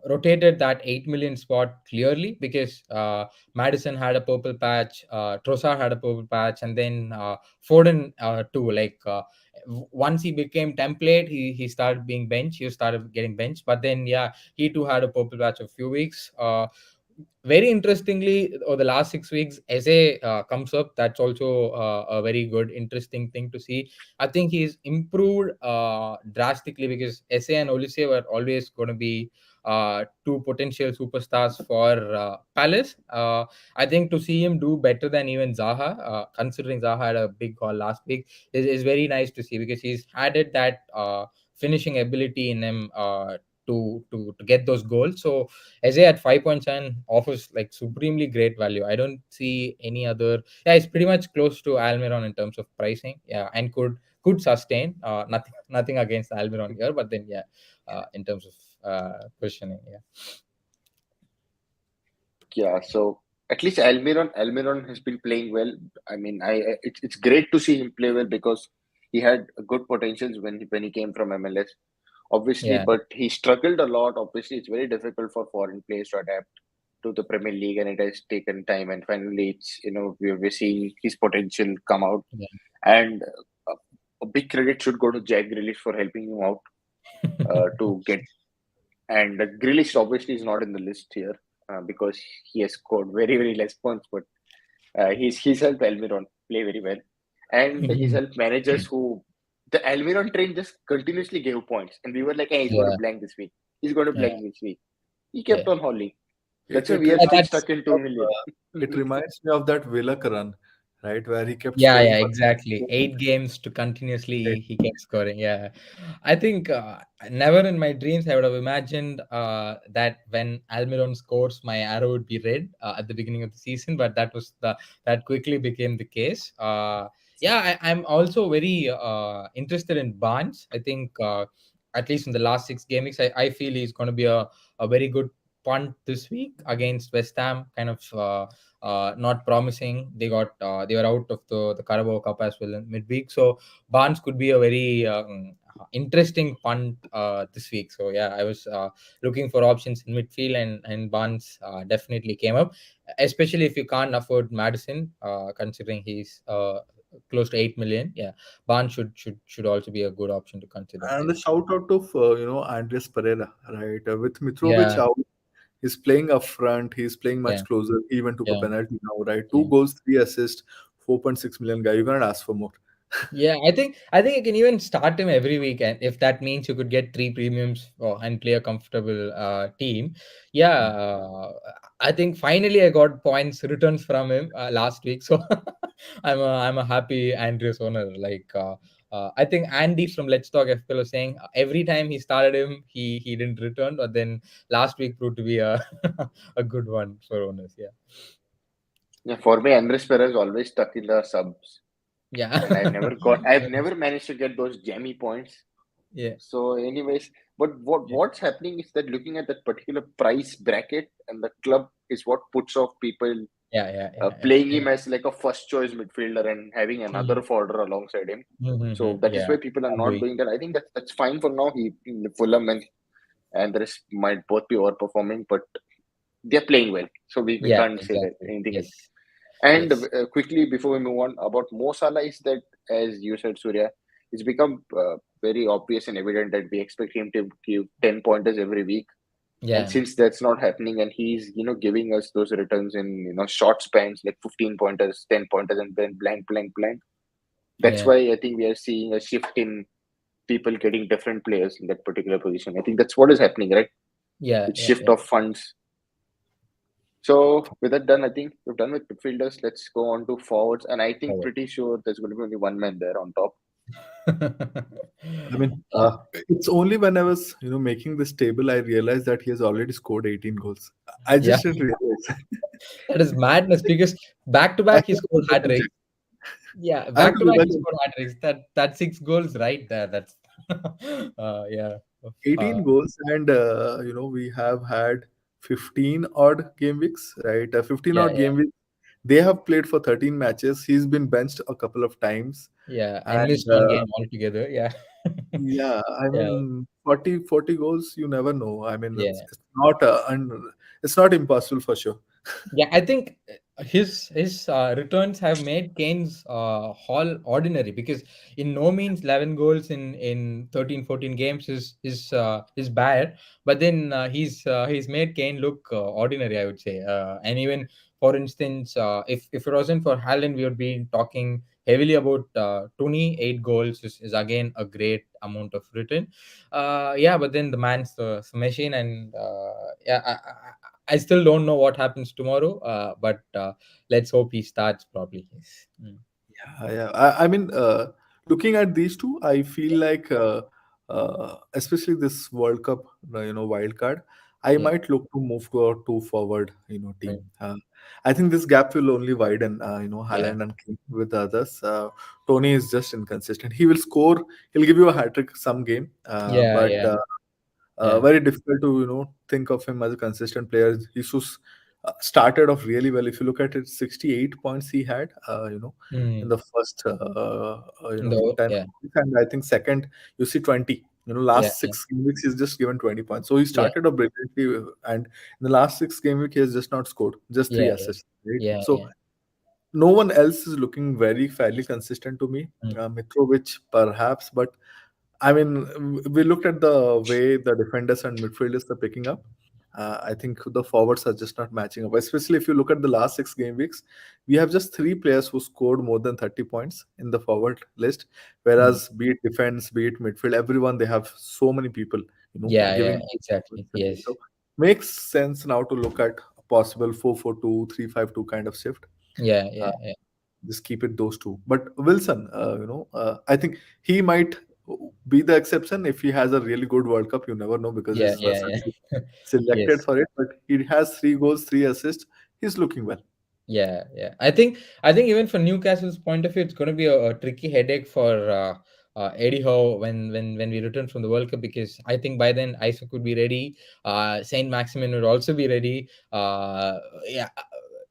rotated that 8 million spot clearly, because Madison had a purple patch, Trossard had a purple patch, and then Foden too. Like once he became template, he started being bench. He started getting benched, but then yeah, he too had a purple patch a few weeks. Very interestingly, over the last 6 weeks, Eze comes up. That's also a very good, interesting thing to see. I think he's improved drastically, because Eze and Olise were always going to be two potential superstars for Palace. I think to see him do better than even Zaha, considering Zaha had a big goal last week, is very nice to see, because he's added that finishing ability in him to get those goals. So Eze at 5.7 offers like supremely great value. I don't see any other. Yeah, it's pretty much close to Almiron in terms of pricing. Yeah, and could sustain. Nothing against Almiron here, but then yeah, in terms of positioning, yeah, Yeah. So at least Almiron has been playing well. I mean, it's great to see him play well because he had good potentials when he came from MLS. obviously, Yeah, but he struggled a lot. Obviously, it's very difficult for foreign players to adapt to the Premier League, and it has taken time. And finally, it's we're seeing his potential come out, yeah. and a big credit should go to Jack Grealish for helping him out to get. And Grealish obviously is not in the list here because he has scored very less points, but he's helped Almiron play very well, and he's Mhm. helped managers who the Almiron train just continuously gave points, and we were like, hey, he's going to Yeah, blank this week. He's going to yeah, blank this week. He kept yeah. on hauling. It, That's why it we are Yeah, still reminds that's stuck in me two of million. it reminds me of that Villa run, right, where he kept Yeah, scoring yeah, for exactly. 8 games to continuously he kept scoring. Yeah, I think never in my dreams I would have imagined that when Almiron scores, my arrow would be red at the beginning of the season, but that quickly became the case. Yeah, I'm also very interested in Barnes. I think at least in the last 6 games, I feel he's going to be a very good punt this week against West Ham. Kind of. Not promising. They were out of the Carabao Cup as well in midweek. So Barnes could be a very interesting punt this week. So yeah, I was looking for options in midfield, and Barnes definitely came up, especially if you can't afford Madison, considering he's close to 8 million. Yeah, Barnes should also be a good option to consider. and Yeah, a shout out to Andres Pereira, right? With Mitrovic yeah, out, he's playing up front. He's playing yeah, much closer. He even took a yeah. penalty now, right? Yeah. 2 goals, 3 assists, 4.6 million guy. You can't ask for more. Yeah, I think you can even start him every week, and if that means you could get 3 premiums and play a comfortable team. Yeah, I think finally I got points returns from him last week, so I'm a happy Andrews owner. I think Andy from Let's Talk FPL was saying every time he started him, he didn't return, but then last week proved to be a a good one for owners. Yeah, Yeah, for me, Andres Perez always stuck in the subs, yeah, and I've never managed to get those jammy points. yeah, So, anyways, but what's happening is that looking at that particular price bracket and the club is what puts off people yeah, yeah, yeah, playing yeah. him as like a first choice midfielder and having another forwarder alongside him. So that is Yeah, why people are not agree. doing that. I think that's fine for now. He Fulham and the rest might both be overperforming, but they're playing well. So we Yeah, can't say that exactly. anything else. Yes, And yes. quickly before we move on about Mo Salah is that as you said, Surya, it's become very obvious and evident that we expect him to give 10 pointers every week. And Yeah, since that's not happening, and he's giving us those returns in short spans like 15 pointers, 10 pointers, and then blank. That's yeah, why I think we are seeing a shift in people getting different players in that particular position. I think that's what is happening, right? yeah, It's yeah, shift yeah. of funds. So with that done, I think we've done with midfielders. Let's go on to forwards, and I think Forward. pretty sure there's going to be only one man there on top. I mean, Yeah, it's only when I was, making this table, I realized that he has already scored 18 goals. I yeah. just didn't realize. That is madness because back to I back he have to scored go hat back and check. tricks. Yeah, I have back to to go back back he and scored hat tricks. That 6 goals right there. That's yeah. 18 Uh, goals, and we have had 15 odd game weeks, right? 15 yeah, odd yeah, game weeks. They have played for 13 matches. He's been benched a couple of times, yeah. And and missed one game altogether. Yeah, yeah, I yeah, mean, 40 goals, you never know. I mean, it's, yeah. it's not it's not impossible for sure. Yeah, I think his returns have made Kane's haul ordinary because in no means 11 goals in 13-14 games is bad, but then he's made Kane look ordinary, I would say. And even for instance, if it wasn't for Haaland, we would be talking heavily about 28 goals is again a great amount of return. Yeah, but then the man's the machine, and yeah, I still don't know what happens tomorrow, but let's hope he starts probably. Yes. Mm. Yeah. I mean, looking at these two, I feel like, especially this World Cup, wild card, I Yeah. might look to move to a two forward, Right. team. I think this gap will only widen, Yeah. Haaland and King with the others. Tony is just inconsistent. He will score, he'll give you a hat trick some game, Yeah. but Yeah. Yeah. very difficult to think of him as a consistent player. Jesus started off really well. If you look at it, 68 points he had, in Mm. the first No. 10 Yeah. games, and I think second you see 20. Last Yeah, yeah, 6 game weeks he's just given 20 points. So he yeah, started up brilliantly, and in the last 6 game week he has just not scored, just three yeah, yeah, assists, right? yeah, So yeah. no one else is looking very fairly consistent to me. Mm. Mitrovic perhaps, but I mean, we looked at the way the defenders and midfielders are picking up. I think the forwards are just not matching up. Especially if you look at the last 6 game weeks, we have just three players who scored more than 30 points in the forward list. Mm. Whereas, be it defense, be it midfield, everyone they have so many people, Yeah, yeah, giving. exactly. Yes. So makes sense now to look at a possible 4-4-2, 3-5-2 kind of shift. Yeah, Uh, yeah, yeah, just keep it those two. But Wilson, I think he might be the exception if he has a really good World Cup. You never know because yeah, he's yeah, recently yeah. selected Yes. for it. But he has 3 goals, 3 assists. He's looking well. Yeah, yeah. I think even for Newcastle's point of view, it's going to be a tricky headache for Eddie Howe when we return from the World Cup, because I think by then Isaac would be ready. Saint Maximin would also be ready. Yeah,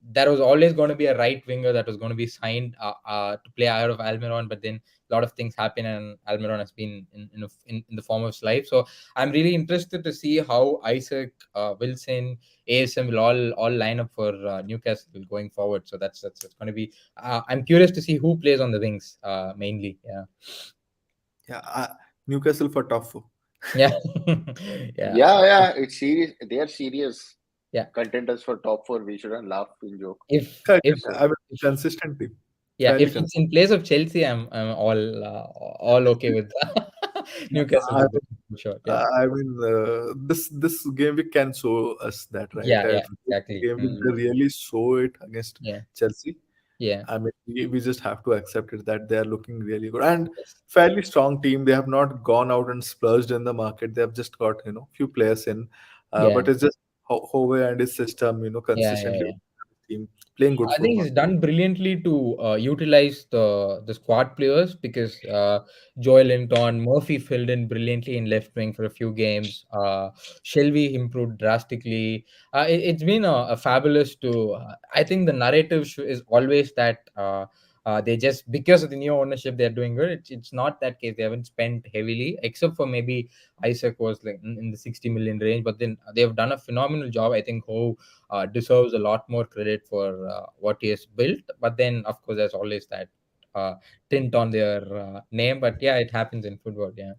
there was always going to be a right winger that was going to be signed to play out of Almiron, but then a lot of things happen and Almiron has been in the form of his life. So I'm really interested to see how Isaac, Wilson, ASM will all line up for Newcastle going forward. So that's going to be. I'm curious to see who plays on the wings mainly. Yeah, Yeah, Newcastle for top four. yeah, yeah, Yeah, it's serious. They are serious yeah. contenders for top four. We shouldn't laugh in joke. If I mean, So consistent team, yeah, fairly if it's consistent. in place of Chelsea, I'm all okay with Newcastle I to go for sure. Yeah, I mean, this game week can show us that, right? yeah, yeah, This exactly. game week they really show it against Yeah, Chelsea. yeah, I mean, we just have to accept it that they are looking really good and yes, fairly strong team. They have not gone out and splurged in the market. They have just got few players in, yeah, but it's just Hove and his system, yeah, yeah, consistently yeah. team playing good I think football. he's done brilliantly to utilize the squad players, because Joel Linton, Murphy filled in brilliantly in left wing for a few games. Shelby improved drastically. It's been a fabulous to. I think the narrative is always that they just, because of the new ownership they're doing good. It's not that case. They haven't spent heavily, except for maybe Isaac was like in the 60 million range. But then they've done a phenomenal job. I think who deserves a lot more credit for what he has built. But then, of course, there's always that tint on their name. But yeah, it happens in football. Yeah,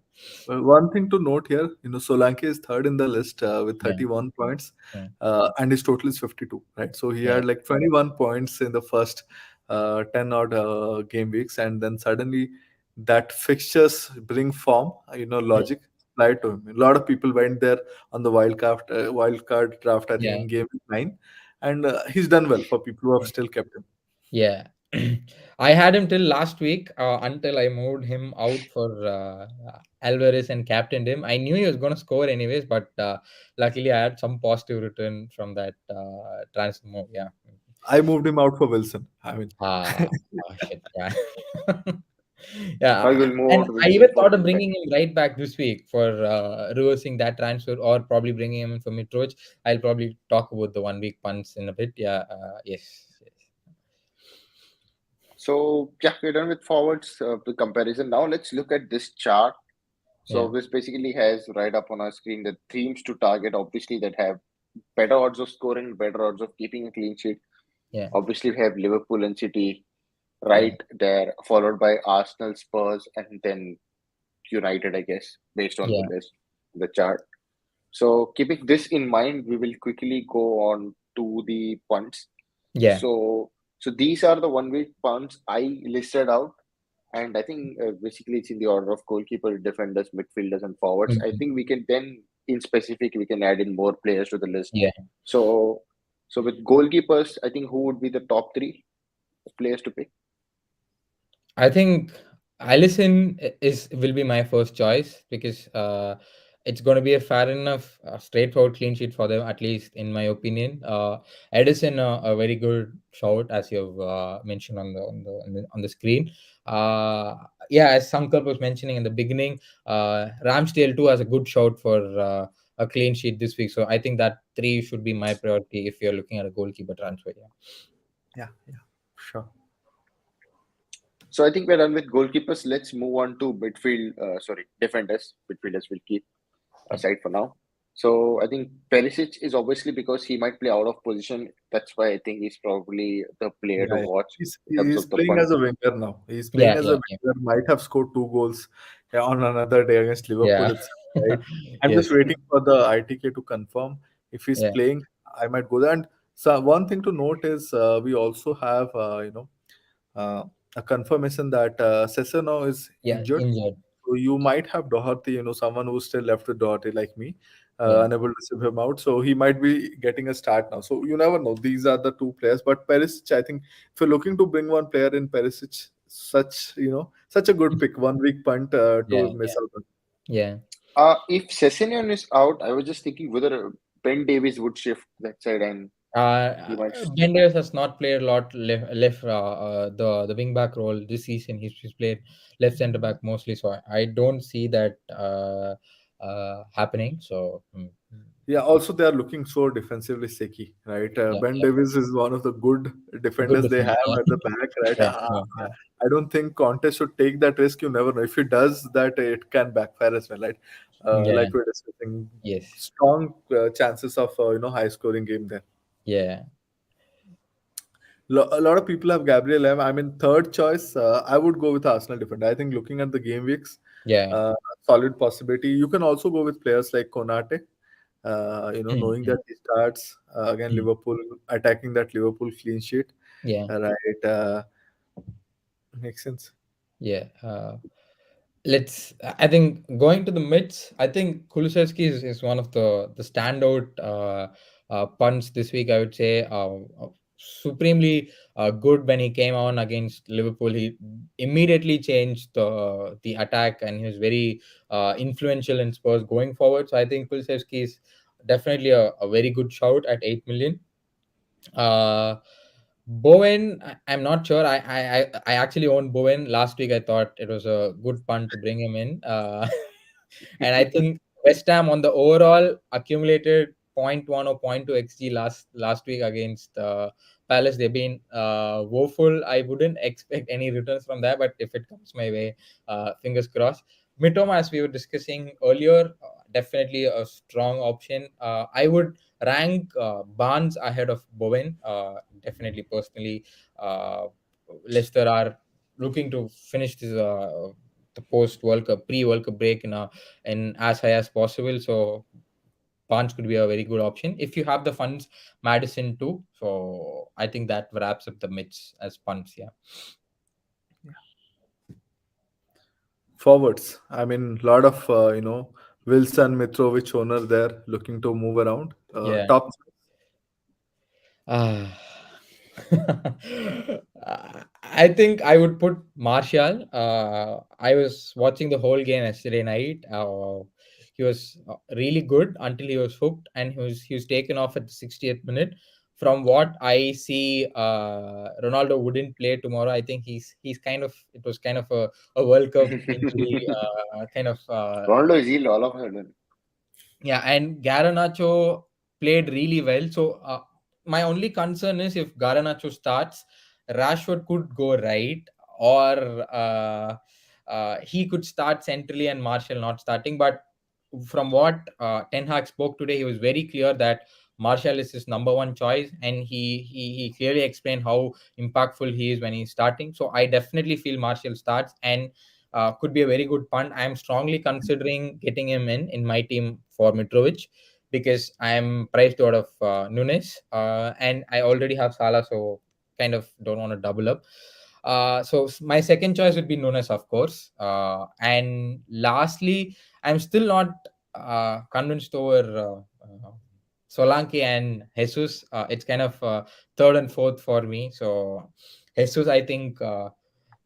Well, one thing to note here, Solanke is third in the list with yeah, 31 points, yeah, and his total is 52, right? So he yeah, had like 21 points in the first 10 odd game weeks, and then suddenly that fixtures bring form, logic applied to him. A lot of people went there on the wild card draft, I think, yeah. in game week 9, and he's done well for people who have Yeah. still kept him. Yeah. I had him till last week until I moved him out for Alvarez and captained him. I knew he was going to score anyways, but luckily I had some positive return from that transfer move. Yeah. I moved him out for Wilson. I mean, Shit. Yeah. Yeah. I will move And out I even Wilson for thought of Wilbeck. bringing him right back this week for reversing that transfer, or probably bringing him in for Mitrovic. I'll probably talk about the 1 week punts in a bit. Yeah. Yes. Yes. So yeah, we're done with forwards. The comparison. Now let's look at this chart. So Yeah. this basically has right up on our screen the teams to target. Obviously, that have better odds of scoring, better odds of keeping a clean sheet. Yeah. Obviously, we have Liverpool and City Yeah. right there, followed by Arsenal, Spurs, and then United, I guess, based on the Yeah. list, the chart. So keeping this in mind, we will quickly go on to the punts. Yeah. So these are the 1 week punts I listed out, and I think basically it's in the order of goalkeeper, defenders, midfielders, and forwards. I Mhm. think we can then, in specific, we can add in more players to the list. Yeah. So so with goalkeepers, I think who would be the top three players to pick? I think Allison is will be my first choice, because it's going to be a fair enough, straightforward clean sheet for them, at least in my opinion. Edison, a very good shout, as you've mentioned on the screen. Yeah, as Sankalp was mentioning in the beginning, Ramsdale too has a good shout for a clean sheet this week. So I think that three should be my priority if you're looking at a goalkeeper transfer. Yeah. yeah, sure. So I think we're done with goalkeepers. Let's move on to midfield. Defenders. Midfielders will keep Yeah, aside for now. So I think Perisic is obviously because he might play out of position. That's why I think he's probably the player to Yeah, yeah. watch in terms He's of the playing punt. as a winger now. He's yeah, playing as a yeah, yeah, winger. Might have scored 2 goals on another day against Liverpool yeah. itself, right? I'm just Yes, waiting for the ITK to confirm if he's yeah, playing. I might go there. And so one thing to note is we also have uh, a confirmation that Sessegnon is yeah. injured. Injured. So you might have Doherty, someone who's still left with Doherty like me, Yeah, unable to sub him out. So he might be getting a start now. So you never know. These are the two players. But Perisic, I think, if you're looking to bring one player in Perisic, such a good pick. 1 week punt yeah, to miss out on. yeah. If Sessegnon is out, I was just thinking whether Ben Davies would shift that side and he might. Ben Davies has not played a lot left the wing back role this season. He's played left center back mostly, so I don't see that happening. So Yeah, also they are looking so defensively shaky, right? yeah, Ben yeah, Davis is one of the good good defenders they defender. have Yeah, at the back, right? yeah, yeah, yeah, I don't think Conte should take that risk. You never know. If he does that, it can backfire as well, right? yeah. Like we're discussing, Yes, strong chances of high scoring game there. yeah, A lot of people have Gabriel M. I mean, third choice, I would go with Arsenal defender. I think looking at the game weeks, yeah. uh, solid possibility. You can also go with players like Konate. Mm, Knowing mm, that he starts again mm. Liverpool attacking that Liverpool clean sheet, Yeah, right? Makes sense. yeah. Let's. I think going to the mids. I think Kulusevski is one of the standout punts this week. I would say supremely good when he came on against Liverpool. He immediately changed the attack, and he was very influential in Spurs going forward. So I think Kulusevski is definitely a very good shout at 8 million. Uh, Bowen, I'm not sure. I actually owned Bowen last week. I thought it was a good punt to bring him in. And I think West Ham on the overall accumulated point 0.1 or point 0.2 xg last week against Palace. They've been woeful. I wouldn't expect any returns from that, but if it comes my way, fingers crossed. Mitoma, as we were discussing earlier, definitely a strong option. I would rank Barnes ahead of Bowen. Definitely, personally, uh, Leicester are looking to finish this the post World Cup, pre World Cup break in as high as possible. So Barnes could be a very good option if you have the funds. Madison too. So I think that wraps up the mids as punts. Yeah, Forwards, I mean, a lot of Wilson Mitrovic owner there looking to move around. yeah. Top. Ah. I think I would put Martial. I was watching the whole game yesterday night. He was really good until he was hooked, and he was taken off at the 60th minute. From what I see, Ronaldo wouldn't play tomorrow. I think he's kind of it was kind of a World Cup injury, kind of Ronaldo is healed all of a sudden. yeah, and Garnacho played really well. So my only concern is if Garnacho starts, Rashford could go right, or he could start centrally and Martial not starting. But from what Ten Hag spoke today, he was very clear that Martial is his number one choice, and he clearly explained how impactful he is when he's starting. So I definitely feel Martial starts and could be a very good punt. I am strongly considering getting him in my team for Mitrovic because I am priced out of Nunes, and I already have Salah, so kind of don't want to double up. My second choice would be Nunes, of course. And lastly, I'm still not convinced over Solanke and Jesus. It's kind of third and fourth for me. So Jesus, I think,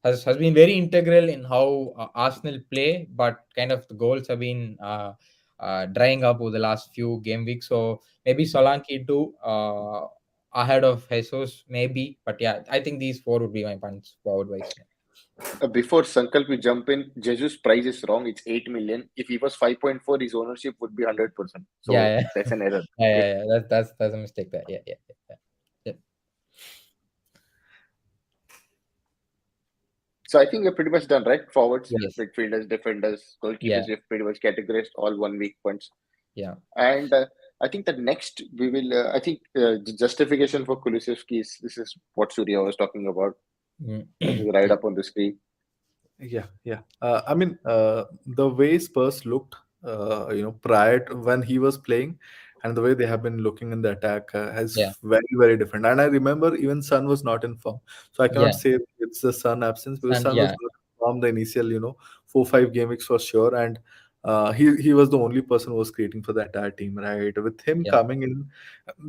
has been very integral in how Arsenal play, but kind of the goals have been drying up over the last few game weeks. So maybe Solanke too, ahead of Jesus, maybe. But yeah, I think these four would be my points forward wise. Before Sankalp, we jump in. Jesus' price is wrong. It's 8 million. If he was 5.4, his ownership would be 100%. So Yeah, yeah, that's an error. yeah, Okay. yeah, yeah. That's a mistake there. Yeah, yeah, yeah, yeah. So I think we're pretty much done, right? Forwards, Yes. midfielders, defenders, Yeah. goalkeepers, we've pretty much categorized all 1 week points. Yeah. And I think the next we will, I think the justification for Kulusevski is this is what Surya was talking about. Mm. This is right Yeah. up on the screen. Yeah, yeah. I mean, the way Spurs looked, prior to when he was playing, and the way they have been looking in the attack Yeah. is very, very different. And I remember even Sun was not in form, so I cannot Yeah. say it's the Sun absence because And Sun was yeah. not in form the initial, 4-5 game weeks for sure, and he was the only person who was creating for the entire team, right? With him Yeah. coming in,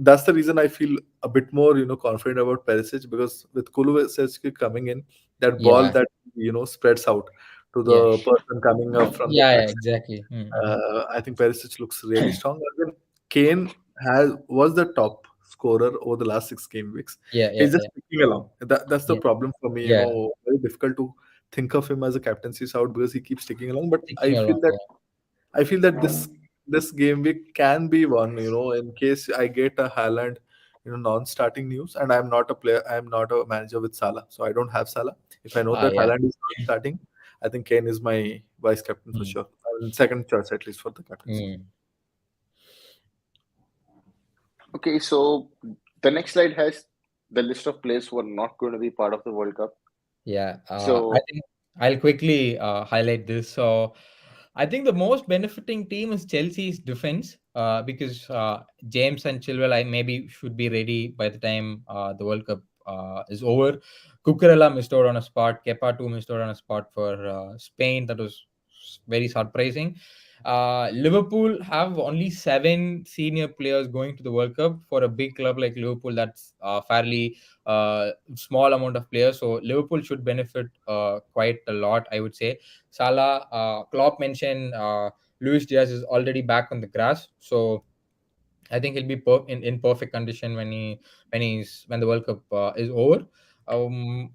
that's the reason I feel a bit more, confident about Perisic because with Kulusevski coming in, that ball Yeah. that spreads out to Yeah. the person coming up from the Yeah. Yeah. backside. Exactly. I think Perisic looks really strong. And then Kane was the top scorer over the last 6 game weeks. Yeah. Yeah. He's just Yeah. ticking along. That's the Yeah. problem for me. Yeah. Very difficult to think of him as a captaincy shout because he keeps ticking along. But Thinking along. I feel that this game week can be one. In case I get a Haaland, non-starting news, and I'm not a player. I'm not a manager with Salah, so I don't have Salah. If I know that Yeah. Haaland is not starting, I think Kane is my vice captain for Mm. sure. Second choice at least for the captaincy. Mm. Okay, so the next slide has the list of players who are not going to be part of the World Cup. Yeah, I So think I'll quickly highlight this. So, I think the most benefiting team is Chelsea's defense because James and Chilwell I maybe should be ready by the time the World Cup is over. Cucurella missed out on a spot. Kepa too missed out on a spot for Spain. That was very surprising. Liverpool have only 7 senior players going to the World Cup. For a big club like Liverpool, that's fairly small amount of players. So Liverpool should benefit quite a lot, I would say. Salah, Klopp mentioned Luis Diaz is already back on the grass, so I think he'll be in perfect condition when the World Cup is over.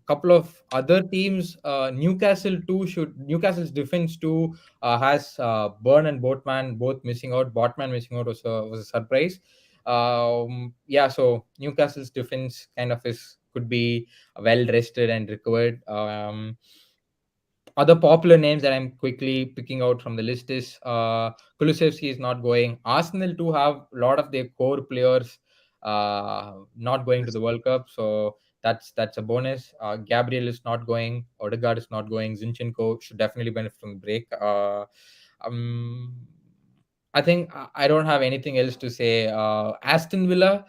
Couple of other teams, Newcastle's defense too has Burn and Botman both missing out. Botman missing out was a surprise. Yeah, so Newcastle's defense kind of could be well rested and recovered. Other popular names that I'm quickly picking out from the list is Kulusevski is not going. Arsenal too have a lot of their core players not going to the World Cup, so that's a bonus. Gabriel is not going. Odegaard is not going. Zinchenko should definitely benefit from the break. Um, I think I don't have anything else to say. Aston Villa,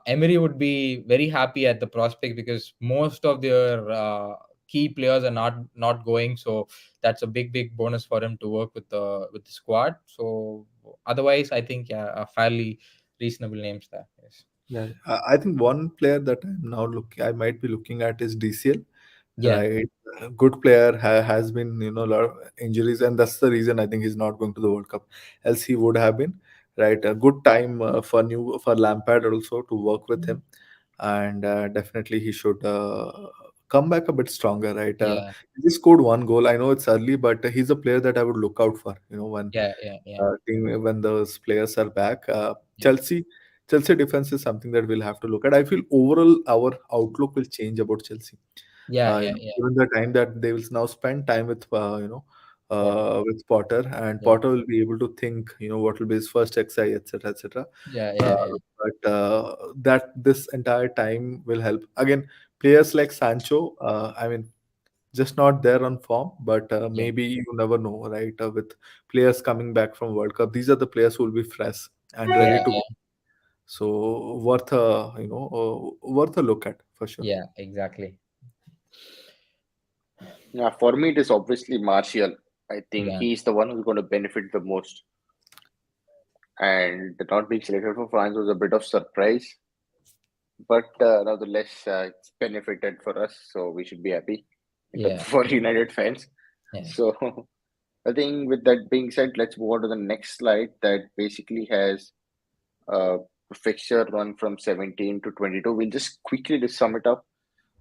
Emery would be very happy at the prospect because most of their key players are not going. So that's a big bonus for him to work with the squad. So otherwise, I think yeah, fairly reasonable names there. Yes. Yeah, I think one player that I might be looking at is DCL. Yeah. Right, a good player has been a lot of injuries, and that's the reason I think he's not going to the World Cup. Else he would have been right. A good time for Lampard also to work with him, and definitely he should come back a bit stronger. Right, Yeah. he just scored one goal. I know it's early, but he's a player that I would look out for. When Yeah. Yeah. Yeah. when those players are back. Yeah. Chelsea defense is something that we'll have to look at. I feel overall our outlook will change about Chelsea. Yeah. Yeah. Yeah. Given the time that they will now spend time with Potter. with Potter, and Yeah. Potter will be able to think what will be his first XI, etc., etc. Yeah. Uh, Yeah. Yeah. but that this entire time will help. Again, players like Sancho, I mean, just not there on form, but Yeah. maybe you never know, right? With players coming back from World Cup, these are the players who will be fresh and ready Yeah. to go. So worth a look at for sure. Yeah. Exactly. yeah, for me it is obviously Martial. I think Yeah. he's the one who's going to benefit the most. And not being selected for France was a bit of surprise, but nonetheless, it's benefited for us, so we should be happy Yeah. for United fans. Yeah. So I think with that being said, let's move on to the next slide that basically has a fixture run from 17 to 22. We'll just quickly just sum it up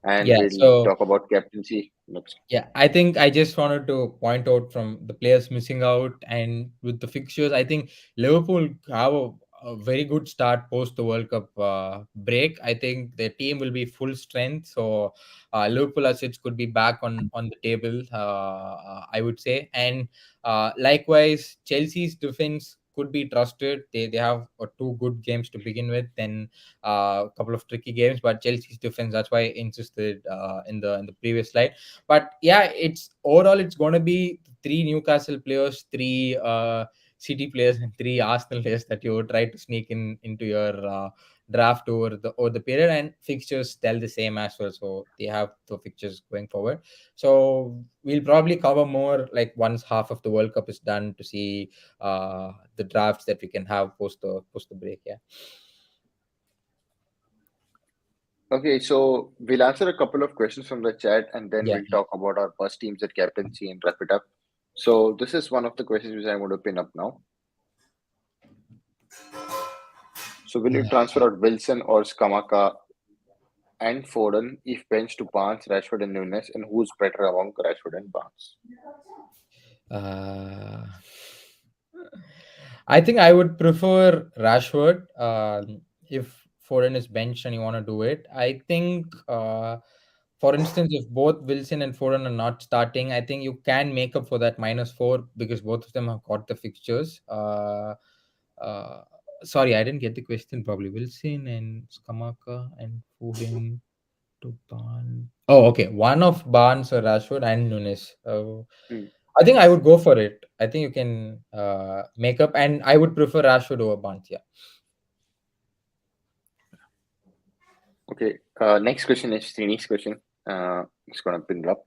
and Yeah. we'll So talk about captaincy next. yeah, I think I just wanted to point out from the players missing out and with the fixtures, I think Liverpool have a very good start post the World Cup break. I think their team will be full strength, so Liverpool assets could be back on the table. I would say, and likewise, Chelsea's defense could be trusted. They have two good games to begin with, then a couple of tricky games, but Chelsea's defense. That's why I insisted in the previous slide. But yeah, it's overall it's going to be three Newcastle players, three City players, and three Arsenal players that you would try to sneak in into your draft over the period. And fixtures tell the same as well. So they have the fixtures going forward. So we'll probably cover more like once half of the World Cup is done to see the drafts that we can have post the break. Yeah. Okay, so we'll answer a couple of questions from the chat and then Yeah. we'll talk about our bus teams at captaincy and wrap it up. So this is one of the questions which I'm going to pin up now. So will you transfer out Wilson or Skamaka and Foden if benched to Barnes, Rashford and Nunes, and who's better among Rashford and Barnes? Uh, I think I would prefer Rashford if Foden is benched and you want to do it. I think, for instance, if both Wilson and Foden are not starting, I think you can make up for that -4 because both of them have got the fixtures. Uh, Sorry, I didn't get the question probably. Wilson and Skamaka and Foden to Barnes. Oh, okay. One of Barnes or Rashford and Nunes. Hmm. I think I would go for it. I think you can make up, and I would prefer Rashford over Barnes. Yeah. Okay, next question is Srini's question. It's going to pin it up.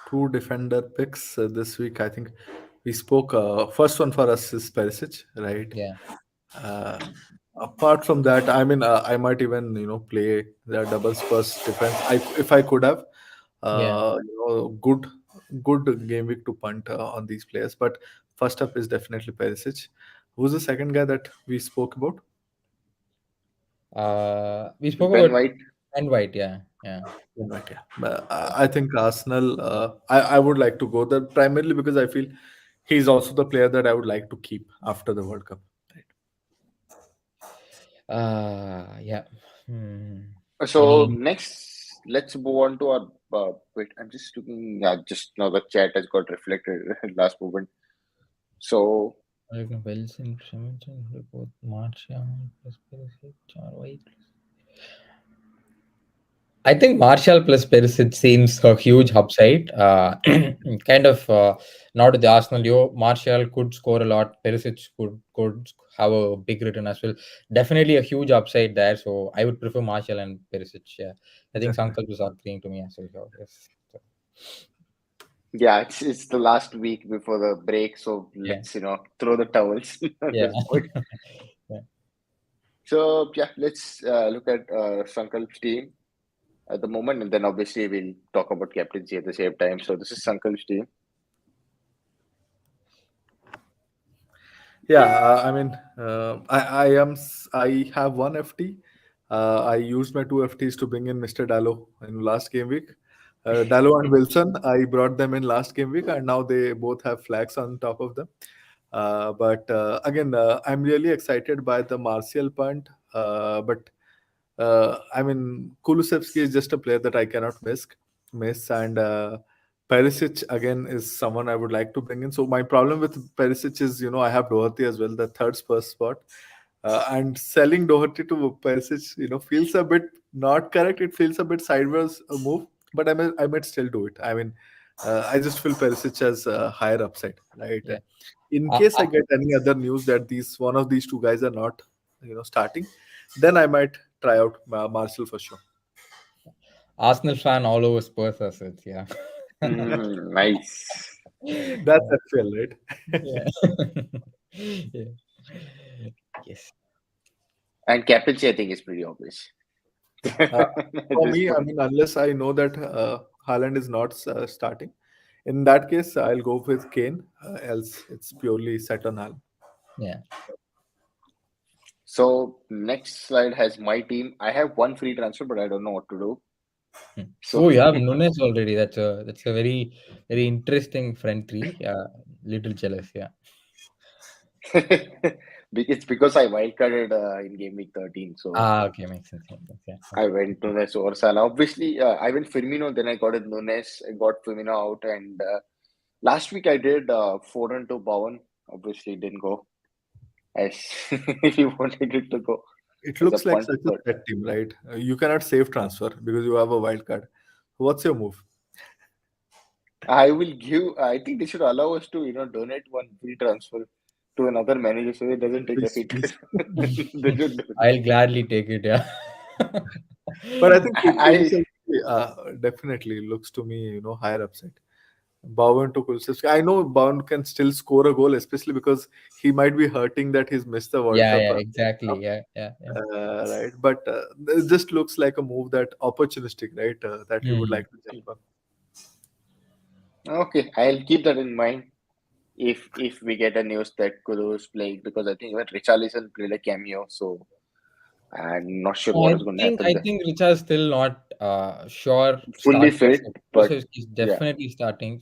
Two defender picks this week. I think we spoke. First one for us is Perisic, right? Yeah. Uh, Apart from that, I mean, I might even play the double Spurs defense. If I could have, Yeah. good game week to punt on these players. But first up is definitely Perisic. Who's the second guy that we spoke about? We spoke Ben about White. and White. Yeah. Yeah. Right, yeah. I think Arsenal. I would like to go there primarily because I feel he's also the player that I would like to keep after the World Cup. Right. Yeah. Hmm. So Any next, let's move on to our. Wait, I'm just looking. Just now the chat has got reflected last moment. So Wilson, both Martial plus Perisic or White? I think Martial plus Perisic seems a huge upside. Kind of not with the Arsenal duo. Martial could score a lot. Perisic could have a big return as well. Definitely a huge upside there. So I would prefer Martial and Perisic. Yeah, I think Definitely. Sankalp is agreeing to me as well. So, yes. So, yeah, it's the last week before the break, so yeah. let's throw the towels at Yeah. this point. Yeah. So yeah, let's look at Sankalp's team at the moment, and then obviously we'll talk about captaincy at the same time. So this is Sankalp's team. Yeah, I mean, I have one FT. I used my two FTs to bring in Mr. Dallo in last game week. Dallo and Wilson, I brought them in last game week, and now they both have flags on top of them. But again, I'm really excited by the Martial punt. But I mean, Kulusevski is just a player that I cannot miss, and Perisic again is someone I would like to bring in. So my problem with Perisic is, I have Doherty as well, the third Spurs spot, and selling Doherty to Perisic, feels a bit not correct. It feels a bit sideways move, but I might still do it. I mean, I just feel Perisic has a higher upside, right? Yeah. In Uh, case I get any other news that these one of these two guys are not, starting, then I might try out Marshall for sure. Arsenal fan all over Spurs assets. Yeah. Nice. That's FPL, right? Yeah. Yeah. Yes. And captaincy, I think, is pretty obvious. Uh, At for this me, I point. mean, unless I know that Haaland is not starting, in that case, I'll go with Kane. Else, it's purely set on Haaland. Yeah. So next slide has my team. I have one free transfer, but I don't know what to do. So Oh, you have Nunes already. That's a very very interesting friend tree. Yeah, little jealous. Yeah. It's because I wildcarded in game week 13, so Okay, makes sense. Makes sense. Yeah. I went Nunes over Salah. Obviously, I went Firmino, then I got it Nunes, I got Firmino out, and last week I did Foden to Bowen. Obviously, it didn't go as you wanted it to go It as a looks like punt, such a but set team, right? You cannot save transfer because you have a wild card. What's your move? I will give. I think they should allow us to, donate one free transfer to another manager so it doesn't take a Please, hit. please. They should do that. I'll gladly take it. Yeah. But I think I Kulusevski definitely looks to me, higher upside. Bowen to Kulusevski. I know Bowen can still score a goal, especially because he might be hurting that he's missed the World Yeah. Cup. Yeah. Exactly. Yeah. Yeah. Yeah. Right, but it just looks like a move that opportunistic, right? That he would Hmm. like to jump on. okay. I'll keep that in mind if we get a news that Kulu is playing because I think even Richarlison played a cameo, so I'm not sure what I is going to think happen I there. think Richard's still not sure Fully starter. fit, So but Kulusevski is yeah, definitely starting.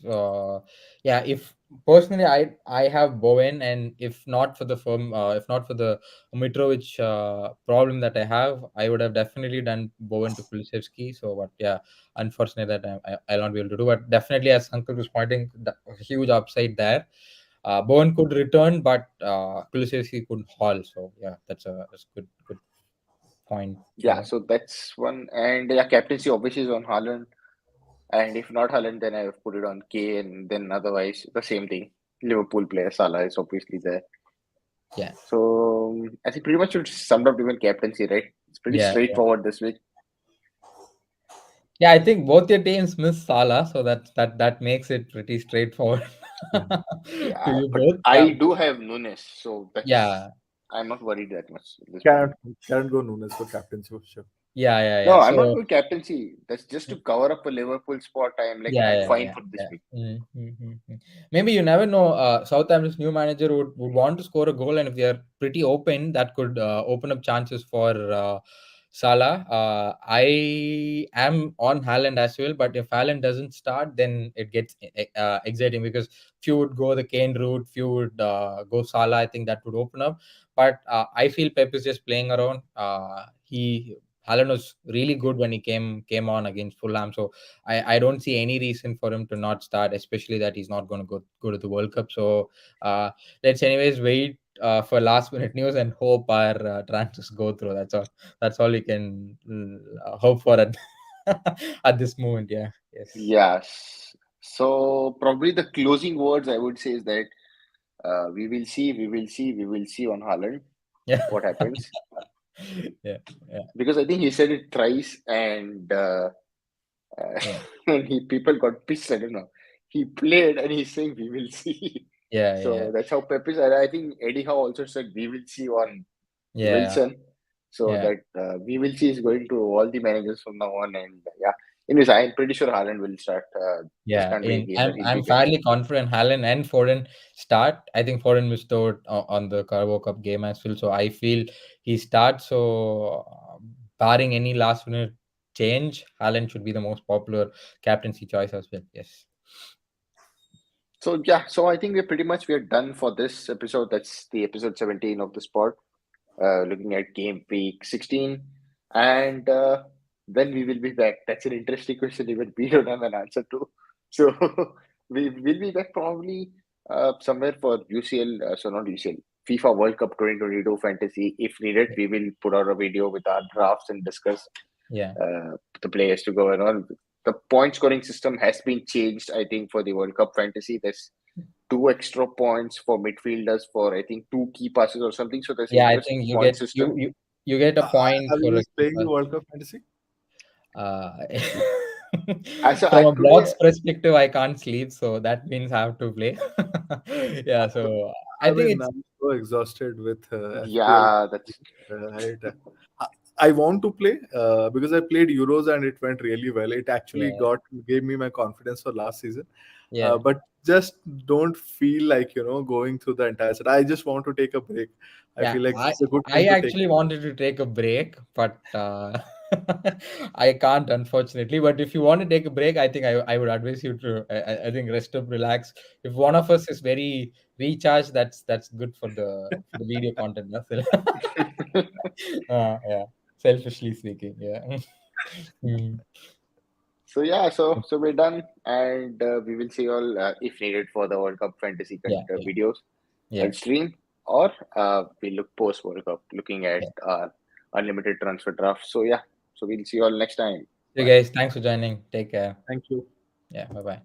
Yeah, if personally I have Bowen, and if not for the Mitrovic problem that I have, I would have definitely done Bowen to Kulusevski. So, but yeah, unfortunate that I'll not be able to do. But definitely, as Uncle was pointing, the huge upside there. Bowen could return, but Kulusevski could haul. So yeah, that's good point. yeah. So that's one, and yeah, captaincy obviously is on Haaland, and if not Haaland, then I have put it on K, and then otherwise the same thing. Liverpool player Salah is obviously there. Yeah. So I think pretty much it summed up even captaincy, right? It's pretty Yeah, yeah, straightforward this week. yeah. I think both your teams miss Salah, so that makes it pretty straightforward to Yeah, you but both. I do have Nunes, so that's Yeah, I'm not worried that much at this point. Cannot cannot go Nunes for captaincy for sure. yeah, yeah, No, yeah. I'm not So going captaincy. That's just to cover up a Liverpool spot. yeah, I'm yeah, fine yeah, for this yeah. week. Maybe you never know. Southampton's new manager would want to score a goal, and if they are pretty open, that could open up chances for Salah. I am on Haaland as well, but if Haaland doesn't start, then it gets exciting because few would go the Kane route, few would go Salah. I think that would open up. But I feel Pep is just playing around. He Haaland was really good when he came on against Fulham, so I don't see any reason for him to not start, especially that he's not going to go to the World Cup. So uh, let's anyways wait for last minute news and hope our transfers go through. That's all we can hope for at at this moment. Yeah. Yes. Yes. So probably the closing words I would say is that we will see, we will see, we will see on Haaland Yeah. what happens Yeah. Yeah. because I think he said it thrice and uh, Yeah. and people got pissed. I don't know. He played and he's saying we will see. Yeah. Yeah. So that's how Pep is. And I think Eddie Howe also said we will see on Yeah. Wilson. So Yeah. that we will see is going to all the managers from now on. And yeah, anyways, I'm pretty sure Haaland will start. Just Yeah, can't be a game that he'll be I'm fit. fairly confident Haaland and Foden start. I think Foden missed out on the Carabao Cup game as well, so I feel he starts. So, barring any last minute change, Haaland should be the most popular captaincy choice as well. Yes. So yeah, so I think we're done for this episode. That's the episode 17 of the sport. Looking at game week 16, and when we will be back. That's an interesting question. Even we don't have an answer to. So we will be back probably somewhere for UCL. So not UCL. FIFA World Cup 2022 fantasy. If needed, we will put out a video with our drafts and discuss Yeah. the players to go and all. The point scoring system has been changed, I think, for the World Cup fantasy. There's two extra points for midfielders for I think two key passes or something. So there's an Yeah, I interesting think point system. you get a point Are for you a guys playing the keeper. World Cup fantasy? Uh, As a, from a today, blog's perspective, I can't sleep, so that means I have to play. Yeah, so I I think mean, it's I'm so exhausted with FPL. yeah, that's Right? I I want to play because I played Euros and it went really well. It actually yeah, gave me my confidence for last season. yeah. But just don't feel like going through the entire set. I just want to take a break. I Yeah, feel like I this is a good I time to take. actually wanted to take a break, but I can't, unfortunately. But if you want to take a break, I think I would advise you to. I think rest up, relax. If one of us is very recharged, that's good for the video content. That's it. Yeah. Selfishly speaking, yeah. Mm. So yeah, so we're done, and we will see you all if needed for the World Cup fantasy Yeah, yeah, videos. yeah, I'll stream, or we look post World Cup, looking at yeah. unlimited transfer draft. So yeah, so we'll see you all next time. So, Bye. guys, thanks for joining. Take care. Thank you. Yeah, bye bye.